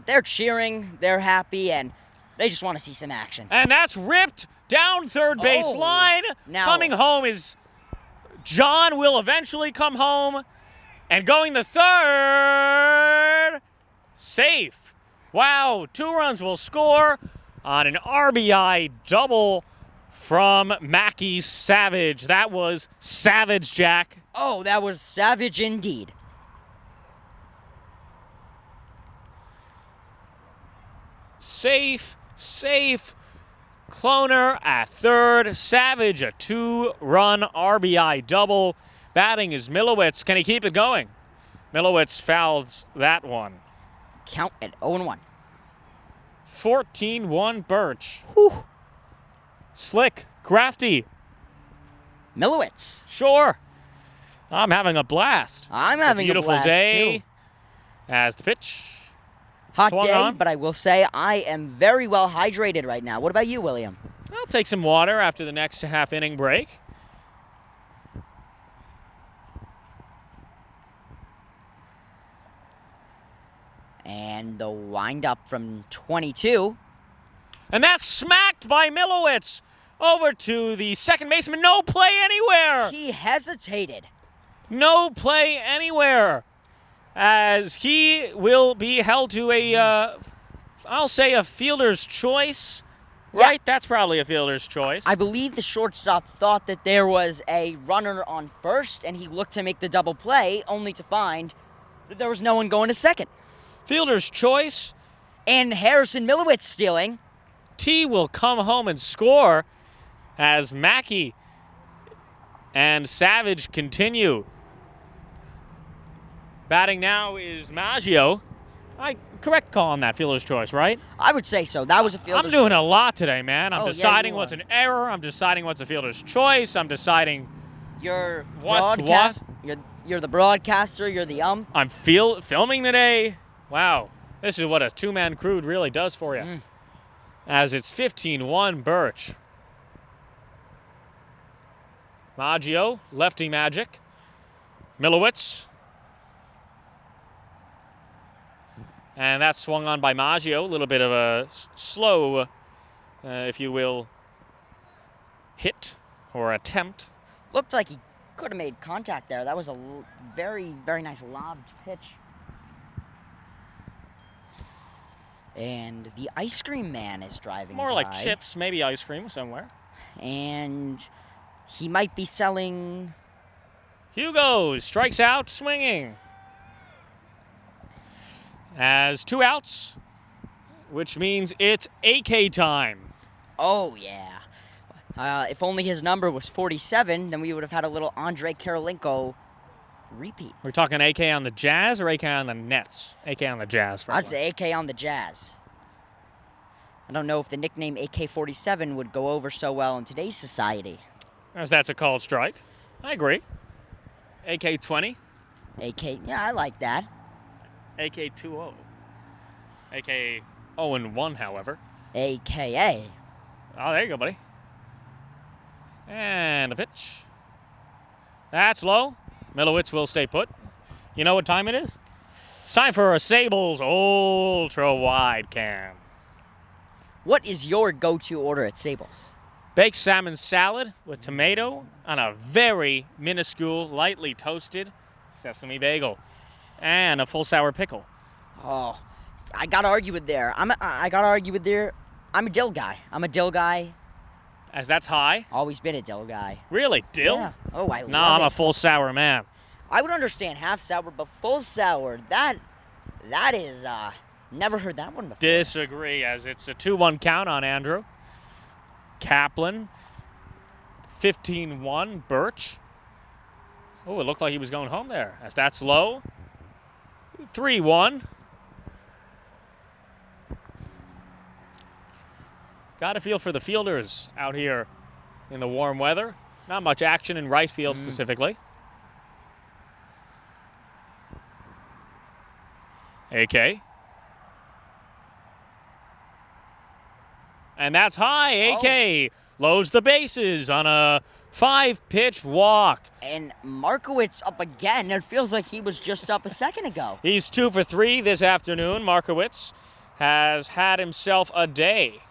They're cheering, they're happy, and they just want to see some action. And that's ripped down third base Oh, line. now- Coming home is John will eventually come home. And going the third, safe. Wow, 2 runs will score on an RBI double from Mackie Savage. That was savage, Jack. Oh, that was savage indeed. Safe. Cloner at third. Savage, a 2-run RBI double. Batting is Milowitz. Can he keep it going? Milowitz fouls that one. Count at 0-1. 14-1 Birch. Whew. Slick, crafty, Milowitz. sure. I'm having a blast. I'm It's having a beautiful blast, day. too. As the pitch. Hot Swung day, on. but I will say I am very well hydrated right now. What about you, William? I'll take some water after the next half-inning break. And the windup from 22. And that's smacked by Milowitz. Over to the second baseman. No play anywhere. He hesitated. No play anywhere. As he will be held to I'll say a fielder's choice. Yeah. Right? That's probably a fielder's choice. I believe the shortstop thought that there was a runner on first, and he looked to make the double play, only to find that there was no one going to second. Fielder's choice. And Harrison Milowitz stealing. T will come home and score as Mackey and Savage continue. Batting now is Maggio. Correct call on that fielder's choice, right? I would say so. That was a fielder's I'm doing choice. a lot today, man. I'm Oh, yeah, deciding you what's are. an error. I'm deciding what's a fielder's choice. I'm deciding You're What's broadcast. You're the broadcaster. You're the ump. I'm filming today. Wow. This is what a two-man crew really does for you. As it's 15-1 Birch. Maggio, lefty magic. Milowitz. And that's swung on by Maggio. A little bit of a slow, if you will, hit or attempt. Looked like he could have made contact there. That was a very, very nice lobbed pitch. And the ice cream man is driving More like by. chips, maybe ice cream somewhere. And he might be selling. Hugo strikes out swinging. As 2 outs, which means it's AK time. Oh, yeah. If only his number was 47, then we would have had a little Andre Karolinko repeat. We're talking AK on the Jazz or AK on the Nets? AK on the Jazz. I'd say AK on the Jazz. I don't know if the nickname AK-47 would go over so well in today's society. As that's a called strike. I agree. AK-20. Yeah, I like that. AK-20. AK 0-1, however. AKA. Oh, there you go, buddy. And a pitch. That's low. Milowitz will stay put. You know what time it is? It's time for a Sables Ultra Wide Cam. What is your go-to order at Sables? Baked salmon salad with tomato on a very minuscule, lightly toasted sesame bagel. And a full sour pickle. Oh, I gotta argue with there. I'm a dill guy. As that's high. Always been a dill guy. Really? Dill? Yeah. Oh, I No, love I'm it. a full sour man. I would understand half sour, but full sour, that is, never heard that one before. Disagree, as it's a 2-1 count on Andrew. Kaplan, 15-1, Birch. Oh, it looked like he was going home there, as that's low. 3-1. Got a feel for the fielders out here in the warm weather. Not much action in right field specifically. AK. And that's high. AK loads the bases on a 5-pitch walk. And Markowitz up again. It feels like he was just up a second ago. He's 2 for 3 this afternoon. Markowitz has had himself a day.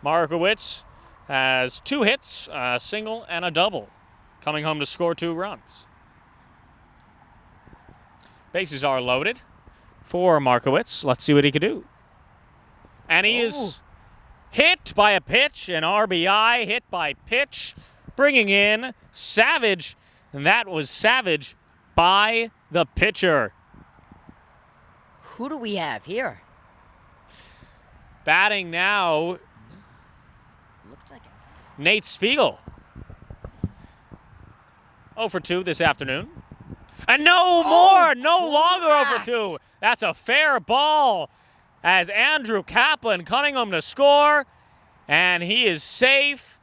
Markowitz has 2 hits, a single and a double, coming home to score 2 runs. Bases are loaded for Markowitz. Let's see what he can do. And he is hit by a pitch, an RBI hit by pitch, bringing in Savage. And that was Savage by the pitcher. Who do we have here? Batting now, Looks like it. Nate Spiegel. 0 for 2 this afternoon. And no more, no longer 0 for 2. That's a fair ball as Andrew Kaplan coming home to score, and he is safe.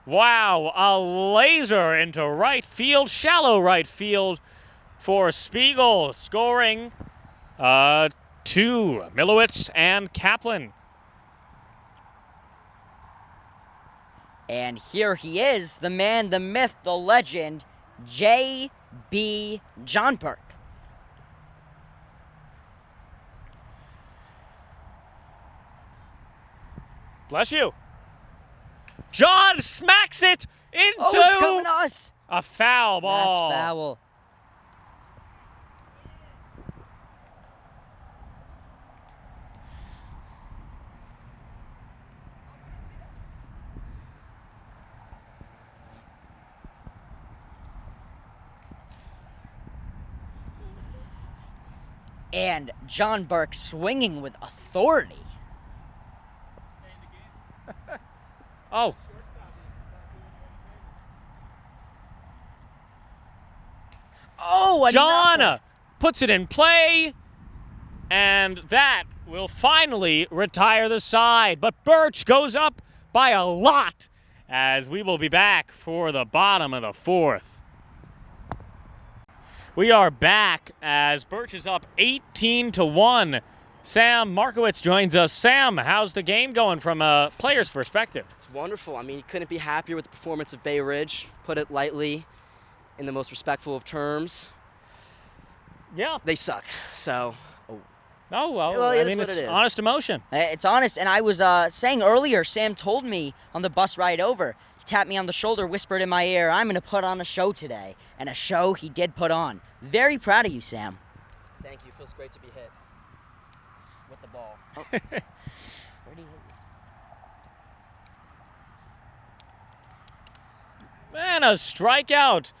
Wow, a laser into right field, shallow right field for Spiegel, scoring 2, Milowitz and Kaplan. And here he is, the man, the myth, the legend, J.B. Johnberg. Bless you. John smacks it into Oh, it's coming to us. a foul ball. That's foul. And John Burke swinging with authority. Oh. Oh, John puts it in play, and that will finally retire the side. But Birch goes up by a lot, as we will be back for the bottom of the fourth. We are back as Birch is up 18-1. Sam Markowitz joins us. Sam, how's the game going from a player's perspective? It's wonderful. I mean, you couldn't be happier with the performance of Bay Ridge. Put it lightly, in the most respectful of terms. Yeah. They suck. So, Oh, well, Well, it I is mean, what it's it is. honest emotion. It's honest, and I was saying earlier, Sam told me on the bus ride over, he tapped me on the shoulder, whispered in my ear, I'm going to put on a show today. And a show he did put on. Very proud of you, Sam. thank you. Feels great to be hit with the ball. Where do you hit? And a strikeout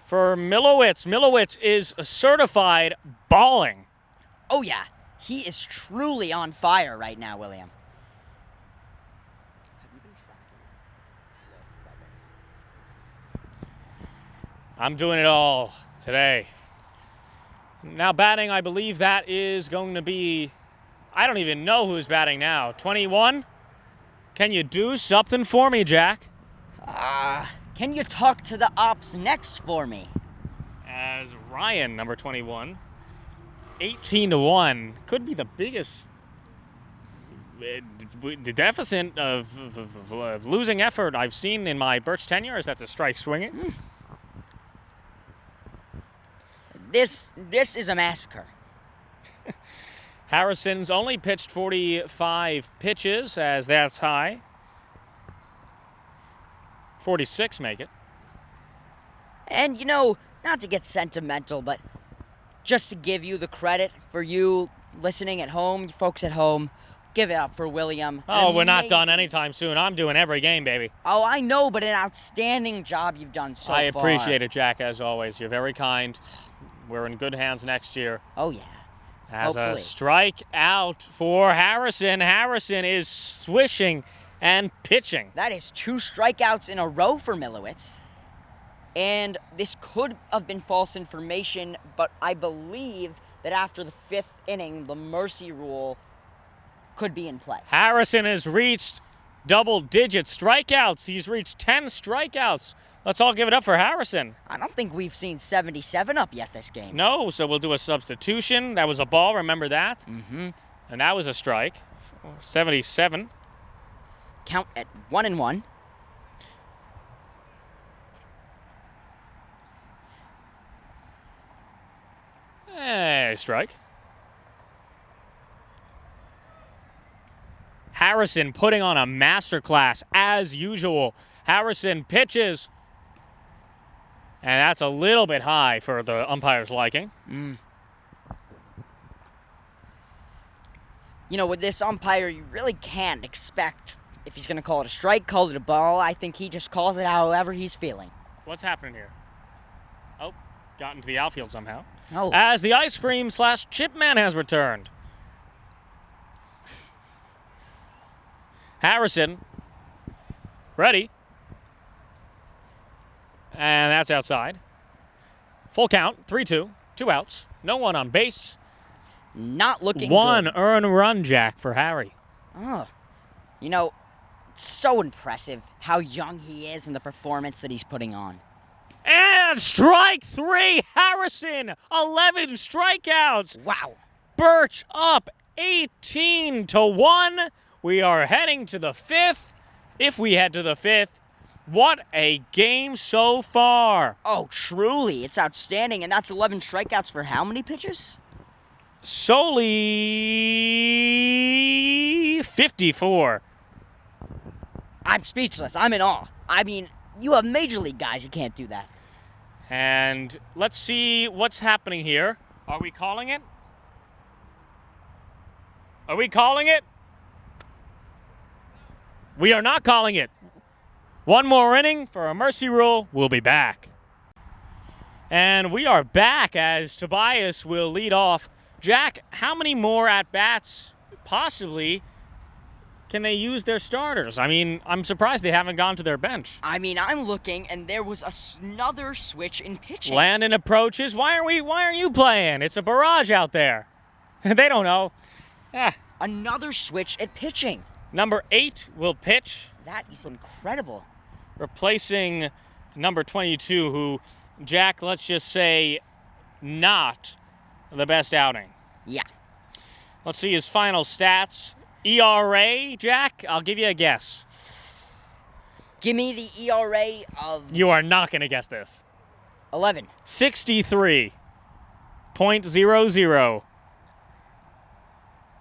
for Milowitz. Milowitz is certified balling. Oh, yeah. He is truly on fire right now, William. Have you been tracking? I'm doing it all today. Now batting, I believe that is going to be, I don't even know who's batting now. 21? Can you do something for me, Jack? Can you talk to the ops next for me? As Ryan, number 21, 18-1, could be the biggest the deficit of losing effort I've seen in my Birch tenure. Is that's a strike swinging? This is a massacre. Harrison's only pitched 45 pitches, as that's high. 46 make it. And, you know, not to get sentimental, but just to give you the credit for you listening at home, you folks at home, give it up for William. Oh, we're not done Amazing- anytime soon. I'm doing every game, baby. Oh, I know, but an outstanding job you've done so far. I appreciate it, Jack, as always. You're very kind. We're in good hands next year. Oh, yeah. As a Hopefully. strike out for Harrison. Harrison is swishing and pitching. That is 2 strikeouts in a row for Milowitz. And this could have been false information, but I believe that after the 5th inning, the mercy rule could be in play. Harrison has reached double-digit strikeouts. He's reached 10 strikeouts. Let's all give it up for Harrison. I don't think we've seen 77 up yet this game. No, so we'll do a substitution. That was a ball, remember that? Mm-hmm. And that was a strike. 77. Count at 1-1. Strike. Harrison putting on a masterclass as usual. Harrison pitches. And that's a little bit high for the umpire's liking. You know, with this umpire, you really can't expect if he's going to call it a strike, call it a ball. I think he just calls it however he's feeling. What's happening here? Oh, got into the outfield somehow. Oh, As the ice cream / chip man has returned. Harrison, ready. And that's outside. Full count, 3-2, 2 outs, no one on base. not looking One good. earned run, Jack, for Harry. Oh, you know, it's so impressive how young he is and the performance that he's putting on. And strike 3, Harrison, 11 strikeouts. Wow. Birch up 18-1. We are heading to the 5th. If we head to the 5th, what a game so far. Oh, truly, it's outstanding, and that's 11 strikeouts for how many pitchers? Solely 54. I I'm speechless. I'm in awe. I mean, you have major league guys who can't do that. And let's see what's happening here. Are we calling it? Are we calling it? We are not calling it. One more inning for a mercy rule. We'll be back. And we are back as Tobias will lead off. Jack, how many more at-bats possibly can they use their starters? I mean, I'm surprised they haven't gone to their bench. I mean, I'm looking, and there was another switch in pitching. Landon approaches. Why aren't you playing? It's a barrage out there. They don't know. Another switch at pitching. Number 8 will pitch, That is incredible. replacing number 22, who, Jack, let's just say, not the best outing. Yeah. Let's see his final stats. ERA, Jack, I'll give you a guess. Give me the ERA of You are not going to guess this. 11. 63.00.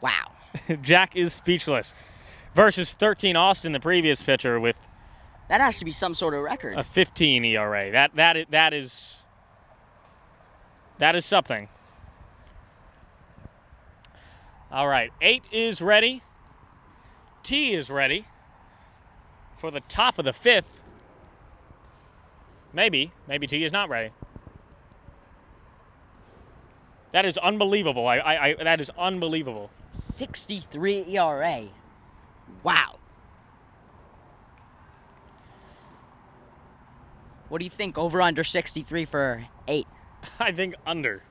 Wow. Jack is speechless. Versus 13 Austin, the previous pitcher, with That has to be some sort of record. a 15 ERA. That is something. All right, 8 is ready. T is ready for the top of the 5th. Maybe T is not ready. That is unbelievable. That is unbelievable. 63 ERA. Wow. What do you think? Over under 63 for 8? I think under.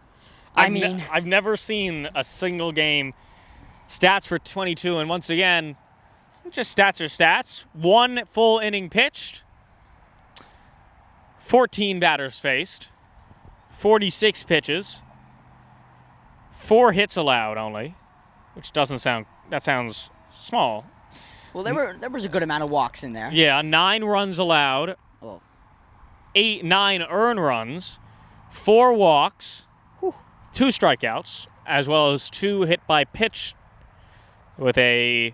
I've never seen a single game stats for 22, and once again, just stats are stats. 1 full inning pitched, 14 batters faced, 46 pitches, 4 hits allowed only, which sounds small. Well, there was a good amount of walks in there. Yeah, 9 runs allowed, Oh. 9 earned runs, 4 walks, 2 strikeouts, as well as 2 hit by pitch with a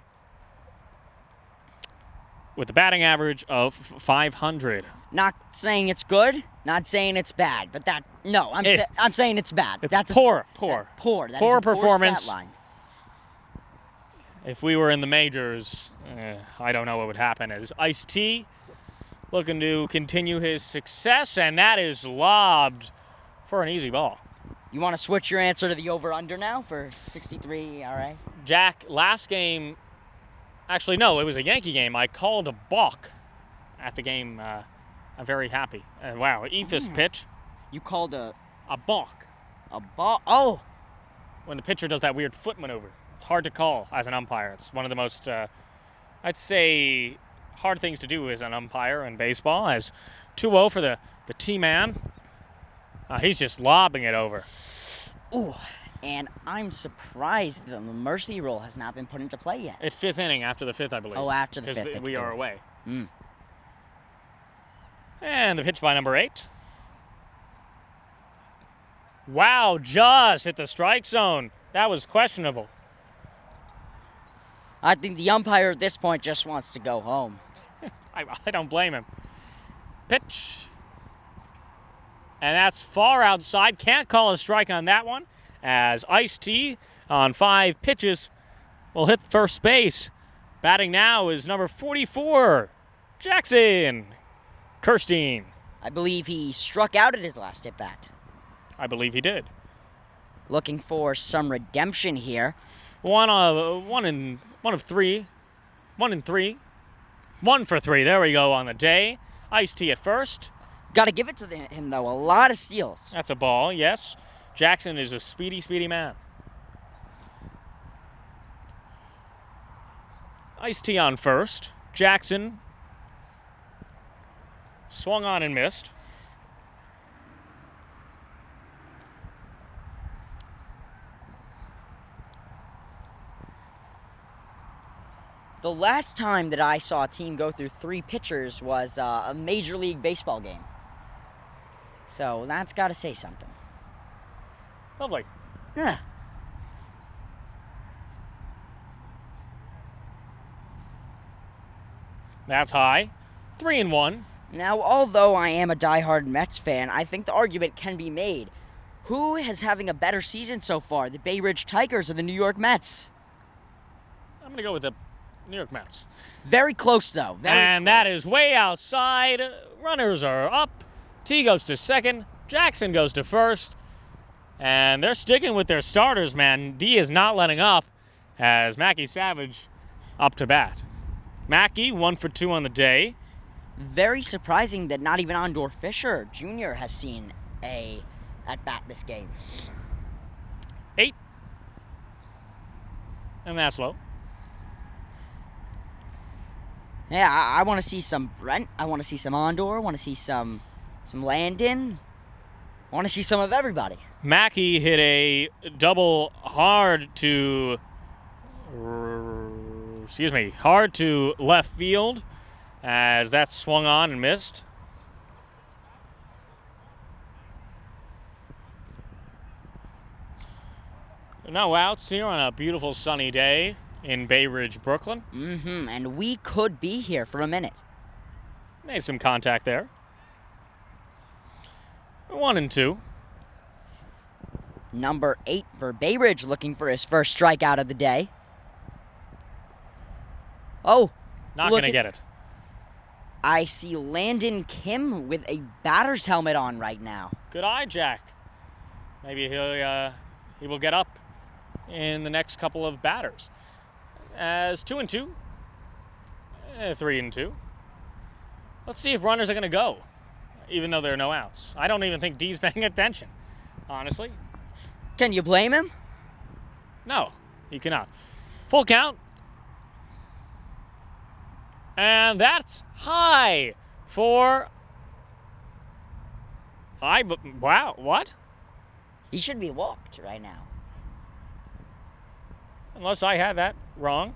batting average of 500. Not saying it's good, not saying it's bad, but I'm saying it's bad. It's That's poor. Poor. That is Poor a performance. Poor stat line. If we were in the majors, I don't know what would happen. As Ice-T looking to continue his success, and that is lobbed for an easy ball. You want to switch your answer to the over-under now for 63 ERA? Jack, last game, actually no, it was a Yankee game. I called a balk at the game. I'm very happy. Wow, Ephus pitch, You called a balk. ball. Oh, When the pitcher does that weird foot maneuver. It's hard to call as an umpire. It's one of the most, I'd say, hard things to do as an umpire in baseball. As 2-0 for the T-man. He's just lobbing it over. ooh. And I'm surprised the mercy rule has not been put into play yet. It's 5th inning after the 5th, I believe. Oh, after the 5th. Because we are away. Mm. And the pitch by number 8. Wow, just hit the strike zone. That was questionable. I think the umpire at this point just wants to go home. I don't blame him. Pitch. And that's far outside. Can't call a strike on that one. As Ice-T on 5 pitches will hit first base. Batting now is number 44, Jackson Kirstein. I believe he struck out at his last at-bat. I believe he did. Looking for some redemption here. 1 of 3. 1 and 3. 1 for 3. There we go on the day. Ice-T at first. Got to give it to him, though. A lot of steals. That's a ball, yes. Jackson is a speedy man. Ice-T on first. Jackson swung on and missed. The last time that I saw a team go through 3 pitchers was a Major League Baseball game. So that's got to say something. Lovely. Yeah. That's high. 3-1. Now, although I am a diehard Mets fan, I think the argument can be made. Who is having a better season so far, the Bay Ridge Tigers or the New York Mets? I'm going to go with the New York Mets. Very close, though. And that is way outside. Runners are up. T goes to second. Jackson goes to first. And they're sticking with their starters, man. D is not letting up as Mackie Savage up to bat. Mackie, 1 for 2 on the day. very surprising that not even Andor Fisher Jr. has seen a at-bat this game. 8. And that's low. Yeah, I want to see some Brent. I want to see some Andor. I want to see some Landon. I want to see some of everybody. Mackey hit a double hard to left field as that swung on and missed. No outs here on a beautiful sunny day in Bay Ridge, Brooklyn. And we could be here for a minute. Made some contact there. 1-2. Number 8 for Bay Ridge looking for his first strikeout of the day. Oh, Not going to get it. I see Landon Kim with a batter's helmet on right now. Good eye, Jack. Maybe he will get up in the next couple of batters. As 2-2, 3-2. Let's see if runners are going to go, even though there are no outs. I don't even think D's paying attention, honestly. Can you blame him? No, you cannot. Full count. And that's high for... Wow, what? He should be walked right now. Unless I had that wrong.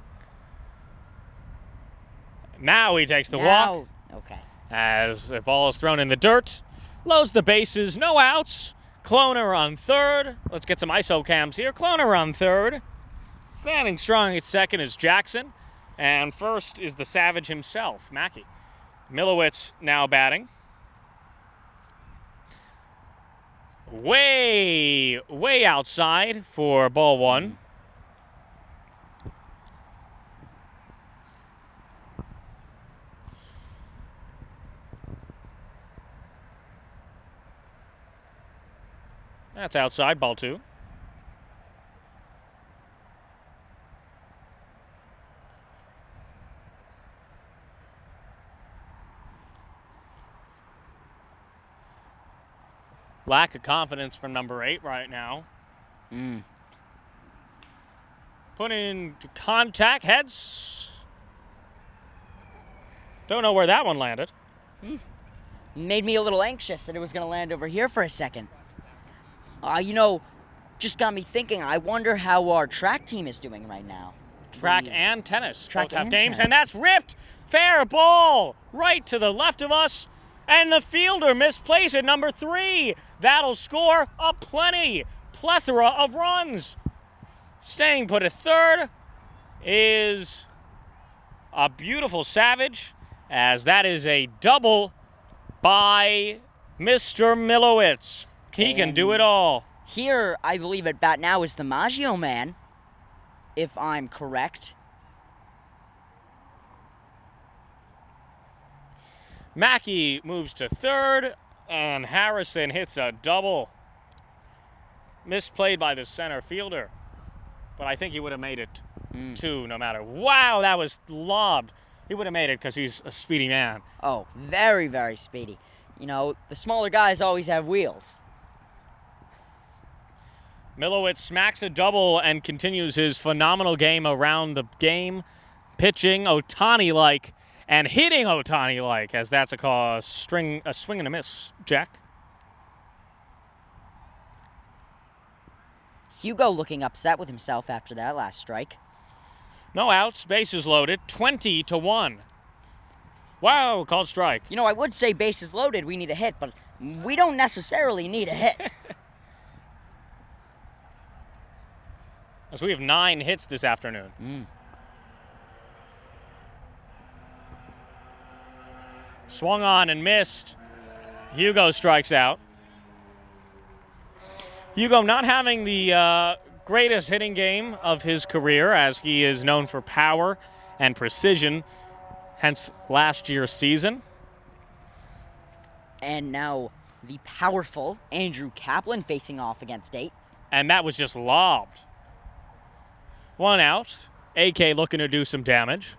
Now he takes the walk. Okay. As the ball is thrown in the dirt. Loads the bases. No outs. Cloner on third. Let's get some ISO cams here. Cloner on third. Standing strong at second is Jackson. And first is the Savage himself, Mackey. Milowitz now batting. Way outside for ball one. That's outside, ball two. Lack of confidence from number 8 right now. Put into contact, heads. Don't know where that one landed. Made me a little anxious that it was going to land over here for a second. Just got me thinking, I wonder how our track team is doing right now. Track and tennis. Track both have and games, tennis. and that's ripped. Fair ball right to the left of us. And the fielder misplaced at number 3. That'll score a plethora of runs. Staying put at third is a beautiful Savage, as that is a double by Mr. Milowitz. He can do it all. Here, I believe at bat now is the Maggio man, if I'm correct. Mackey moves to third, and Harrison hits a double. Misplayed by the center fielder. But I think he would have made it, too, no matter. Wow, that was lobbed. He would have made it because he's a speedy man. Oh, very, very speedy. The smaller guys always have wheels. Milowitz smacks a double and continues his phenomenal game around the game, pitching Ohtani-like and hitting Ohtani-like, as that's a swing and a miss. Jack? Hugo looking upset with himself after that last strike. No outs, bases loaded, 20-1. Wow, called strike. I would say bases loaded, we need a hit, but we don't necessarily need a hit. As we have 9 hits this afternoon. Swung on and missed. Hugo strikes out. Hugo not having the greatest hitting game of his career, as he is known for power and precision, hence last year's season. And now the powerful Andrew Kaplan facing off against Nate. And that was just lobbed. 1 out. AK looking to do some damage.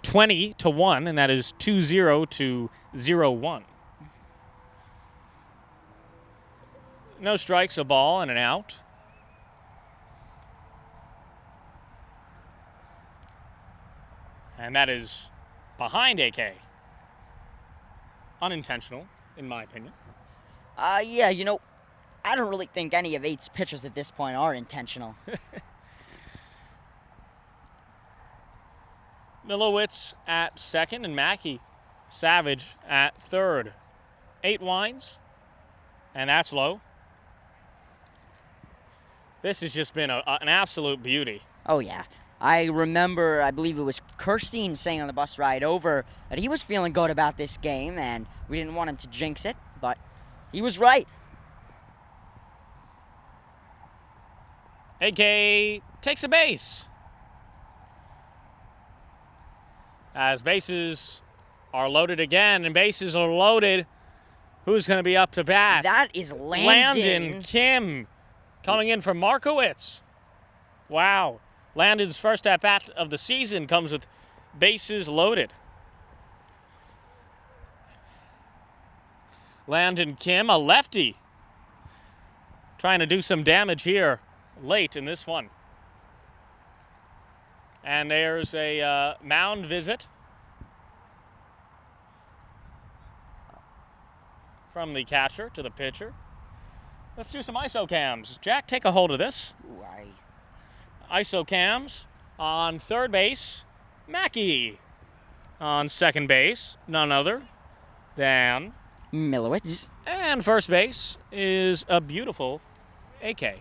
20-1, and that is 2-0 to 0-1. No strikes, a ball, and an out. And that is behind AK. Unintentional, in my opinion. Yeah, you know, I don't really think any of 8's pitches at this point are intentional. Milowitz at second and Mackey Savage at third. 8 winds, and that's low. This has just been an absolute beauty. Oh, yeah. I remember, I believe it was Kirstein saying on the bus ride over that he was feeling good about this game, and we didn't want him to jinx it, but he was right. AK takes a base. As bases are loaded again, and bases are loaded, who's going to be up to bat? That is Landon. Kim coming in for Markowitz. Wow. Landon's first at-bat of the season comes with bases loaded. Landon Kim, a lefty, trying to do some damage here late in this one. And there's a mound visit from the catcher to the pitcher. Let's do some ISO cams. Jack, take a hold of this. Ooh, ISO cams on third base, Mackey. On second base, none other than Milowitz. And first base is a beautiful AK.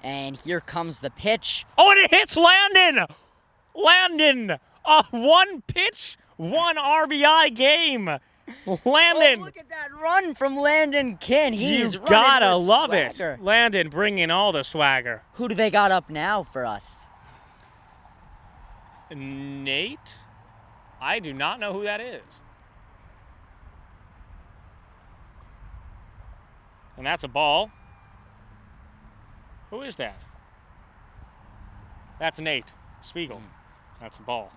And here comes the pitch. Oh, and it hits Landon! Landon! A one pitch, 1 RBI game. Landon! Oh, look at that run from Landon Kim. He's You running gotta with love swagger. it. Landon bringing all the swagger. Who do they got up now for us? Nate? I do not know who that is. And that's a ball. Who is that? That's Nate Spiegel. That's a ball.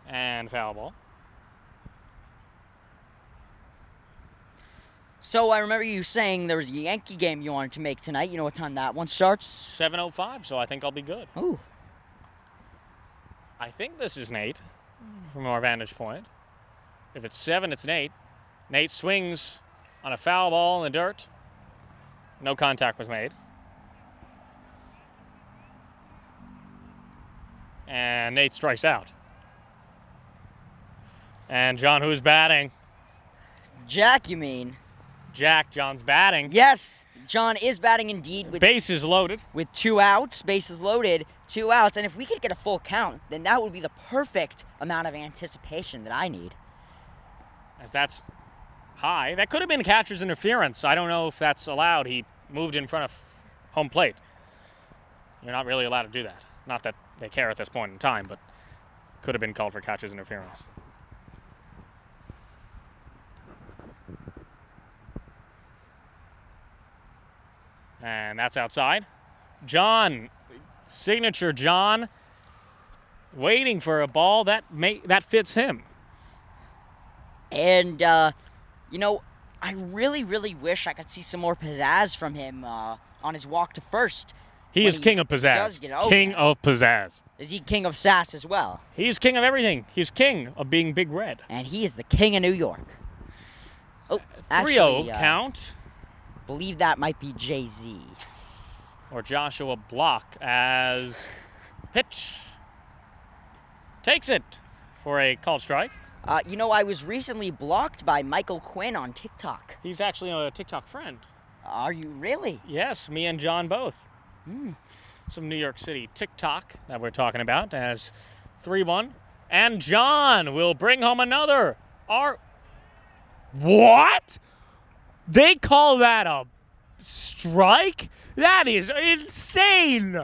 And foul ball. So I remember you saying there was a Yankee game you wanted to make tonight. You know what time that one starts? 7:05, so I think I'll be good. Ooh. I think this is Nate from our vantage point. If it's 7, it's Nate. Nate swings on a foul ball in the dirt. No contact was made. And Nate strikes out. And John, who's batting? Jack, you mean? Jack, John's batting. Yes, John is batting indeed with Bases loaded. 2 outs, bases loaded, 2 outs. And if we could get a full count, then that would be the perfect amount of anticipation that I need. As that's high. That could have been catcher's interference. I don't know if that's allowed. He moved in front of home plate. You're not really allowed to do that. Not that they care at this point in time, but could have been called for catcher's interference. And that's outside. John, signature John, waiting for a ball that fits him. And, you know, I really, really wish I could see some more pizzazz from him on his walk to first. He is king of pizzazz. King of pizzazz. Is he king of sass as well? He's king of everything. He's king of being Big Red. And he is the king of New York. Oh, 3-0 count. Believe that might be Jay-Z. Or Joshua Block as pitch. Takes it for a called strike. I was recently blocked by Michael Quinn on TikTok. He's actually a TikTok friend. Are you really? Yes, me and John both. Some New York City TikTok that we're talking about as 3-1. And John will bring home another. What? They call that a strike? That is insane.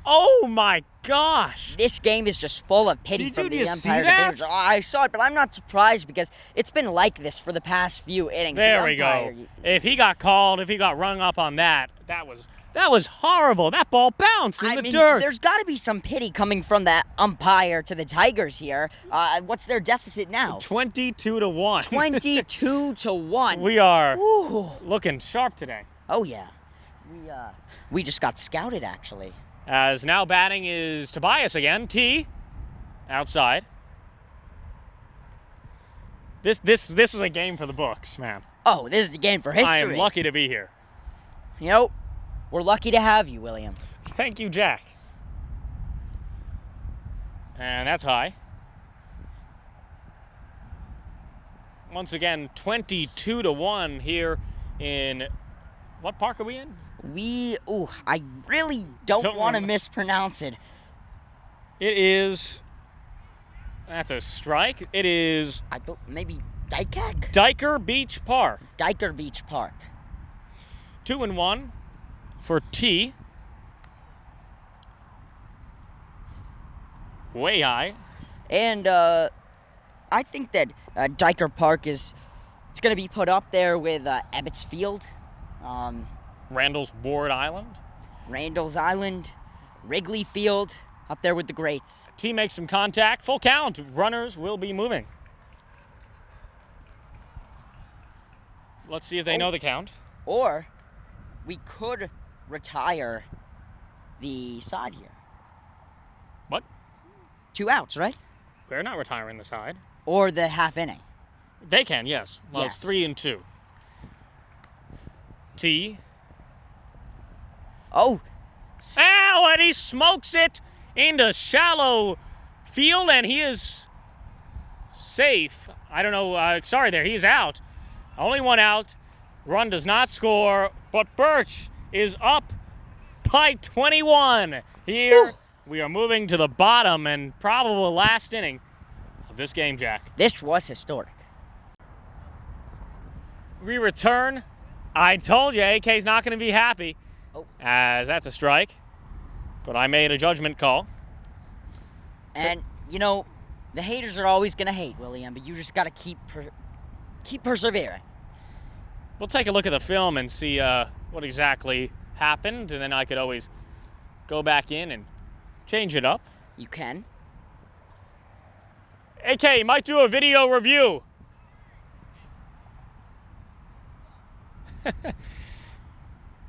Oh my gosh. This game is just full of pity Did from you the just see umpire. that? I saw it, but I'm not surprised because it's been like this for the past few innings. There The we go. umpire- If he got called, if he got rung up on that was horrible. That ball bounced in the dirt. There's got to be some pity coming from that umpire to the Tigers here. What's their deficit now? 22-1. 22-1. We are Ooh. looking sharp today. Oh yeah. We just got scouted actually. As now batting is Tobias again. T outside. This is a game for the books, man. Oh, this is the game for I history. am lucky to be here. We're lucky to have you, William. Thank you, Jack. And that's high. Once again, 22-1 here in what park are we in? I really don't Don't want to remember. mispronounce it. That's a strike. It is Maybe Dykak? Diker Beach Park. Diker Beach Park. 2-1 for T. Way high. And I think that Diker Park it's going to be put up there with Ebbets Field, Randall's Ward Island. Randall's Island, Wrigley Field, up there with the greats. T makes some contact. Full count. Runners will be moving. Let's see if they know the count. Or we could retire the side here. What? 2 outs, right? We're not retiring the side. Or the half inning. They can, yes. Well, Yes. it's 3-2. T. Oh, Ow! And he smokes it into shallow field, and he is safe. I don't know. Sorry there. He's out. Only 1 out. Run does not score, but Birch is up by 21. Here we are moving to the bottom and probable last inning of this game, Jack. this was historic. We return. I told you AK's not going to be happy, as that's a strike. But I made a judgment call. And, the haters are always going to hate, William, but you just got to keep persevering. We'll take a look at the film and see what exactly happened, and then I could always go back in and change it up. You can. AK, might do a video review.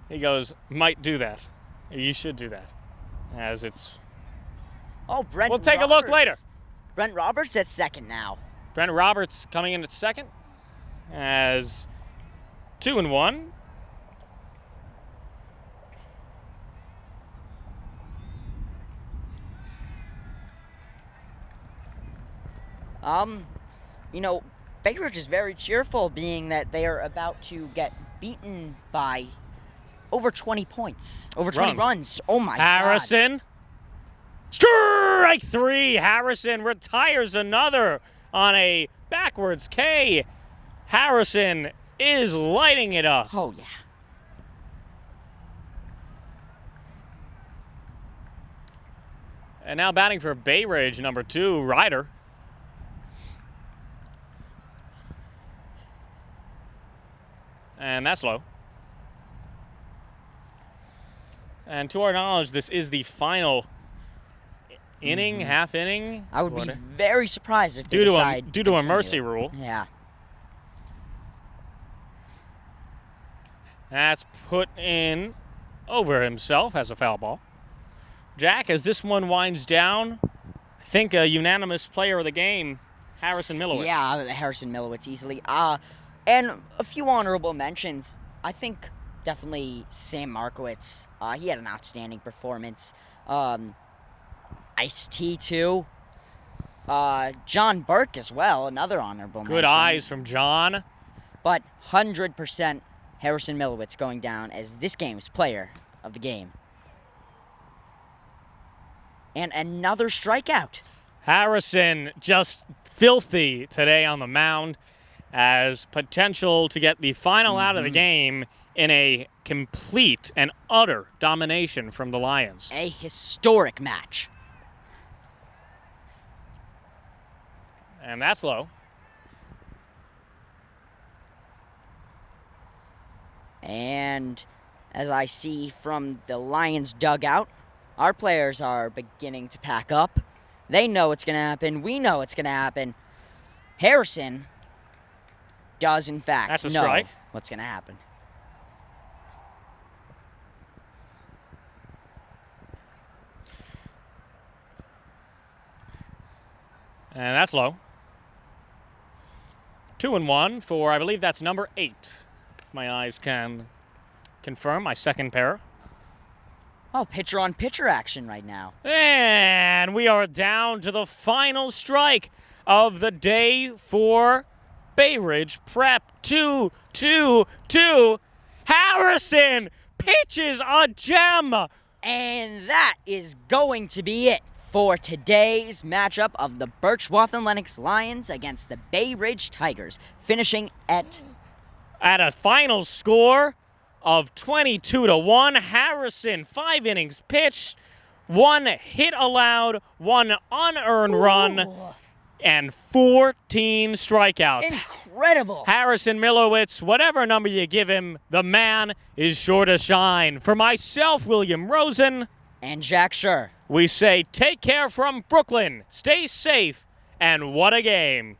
He goes, might do that. You should do that. As it's... Oh, Brent We'll take a look Roberts. later. Brent Roberts at second now. Brent Roberts coming in at second. As 2-1. Bay Ridge is very cheerful, being that they are about to get beaten by over 20 points. Over 20 runs. Oh, my God. Harrison. Strike 3. Harrison retires another on a backwards K. Harrison is lighting it up. Oh, yeah. And now batting for Bay Ridge, number 2, Ryder. And that's low. And to our knowledge, this is the final inning, half inning. I would be very surprised if they due decide to a continue. mercy rule. Yeah. That's put in over himself as a foul ball. Jack, as this one winds down, I think a unanimous player of the game, Harrison Milowitz. Yeah, Harrison Milowitz easily. And a few honorable mentions. I think definitely Sam Markowitz. He had an outstanding performance. Ice-T, too. John Burke as well, another honorable Good mention. eyes from John. But 100% Harrison Milowitz going down as this game's player of the game. And another strikeout. Harrison just filthy today on the mound, as potential to get the final out of the game in a complete and utter domination from the Lions. A historic match. And that's low. And as I see from the Lions dugout, our players are beginning to pack up. They know what's going to happen. We know what's going to happen. Harrison does, in fact, That's a know strike. what's going to happen. And that's low. 2-1 for, I believe that's number 8. If my eyes can confirm, my second pair. Oh, pitcher-on-pitcher action right now. And we are down to the final strike of the day for Bay Ridge Prep. 2-2-2. Harrison pitches a gem. And that is going to be it for today's matchup of the Birchwath Lennox Lions against the Bay Ridge Tigers, finishing at a final score of 22-1. Harrison, 5 innings pitched, 1 hit allowed, 1 unearned run, and 14 strikeouts. incredible. Harrison Milowitz, whatever number you give him, the man is sure to shine. For myself, William Rosen, And Jack Schur. we say take care from Brooklyn, stay safe, and what a game.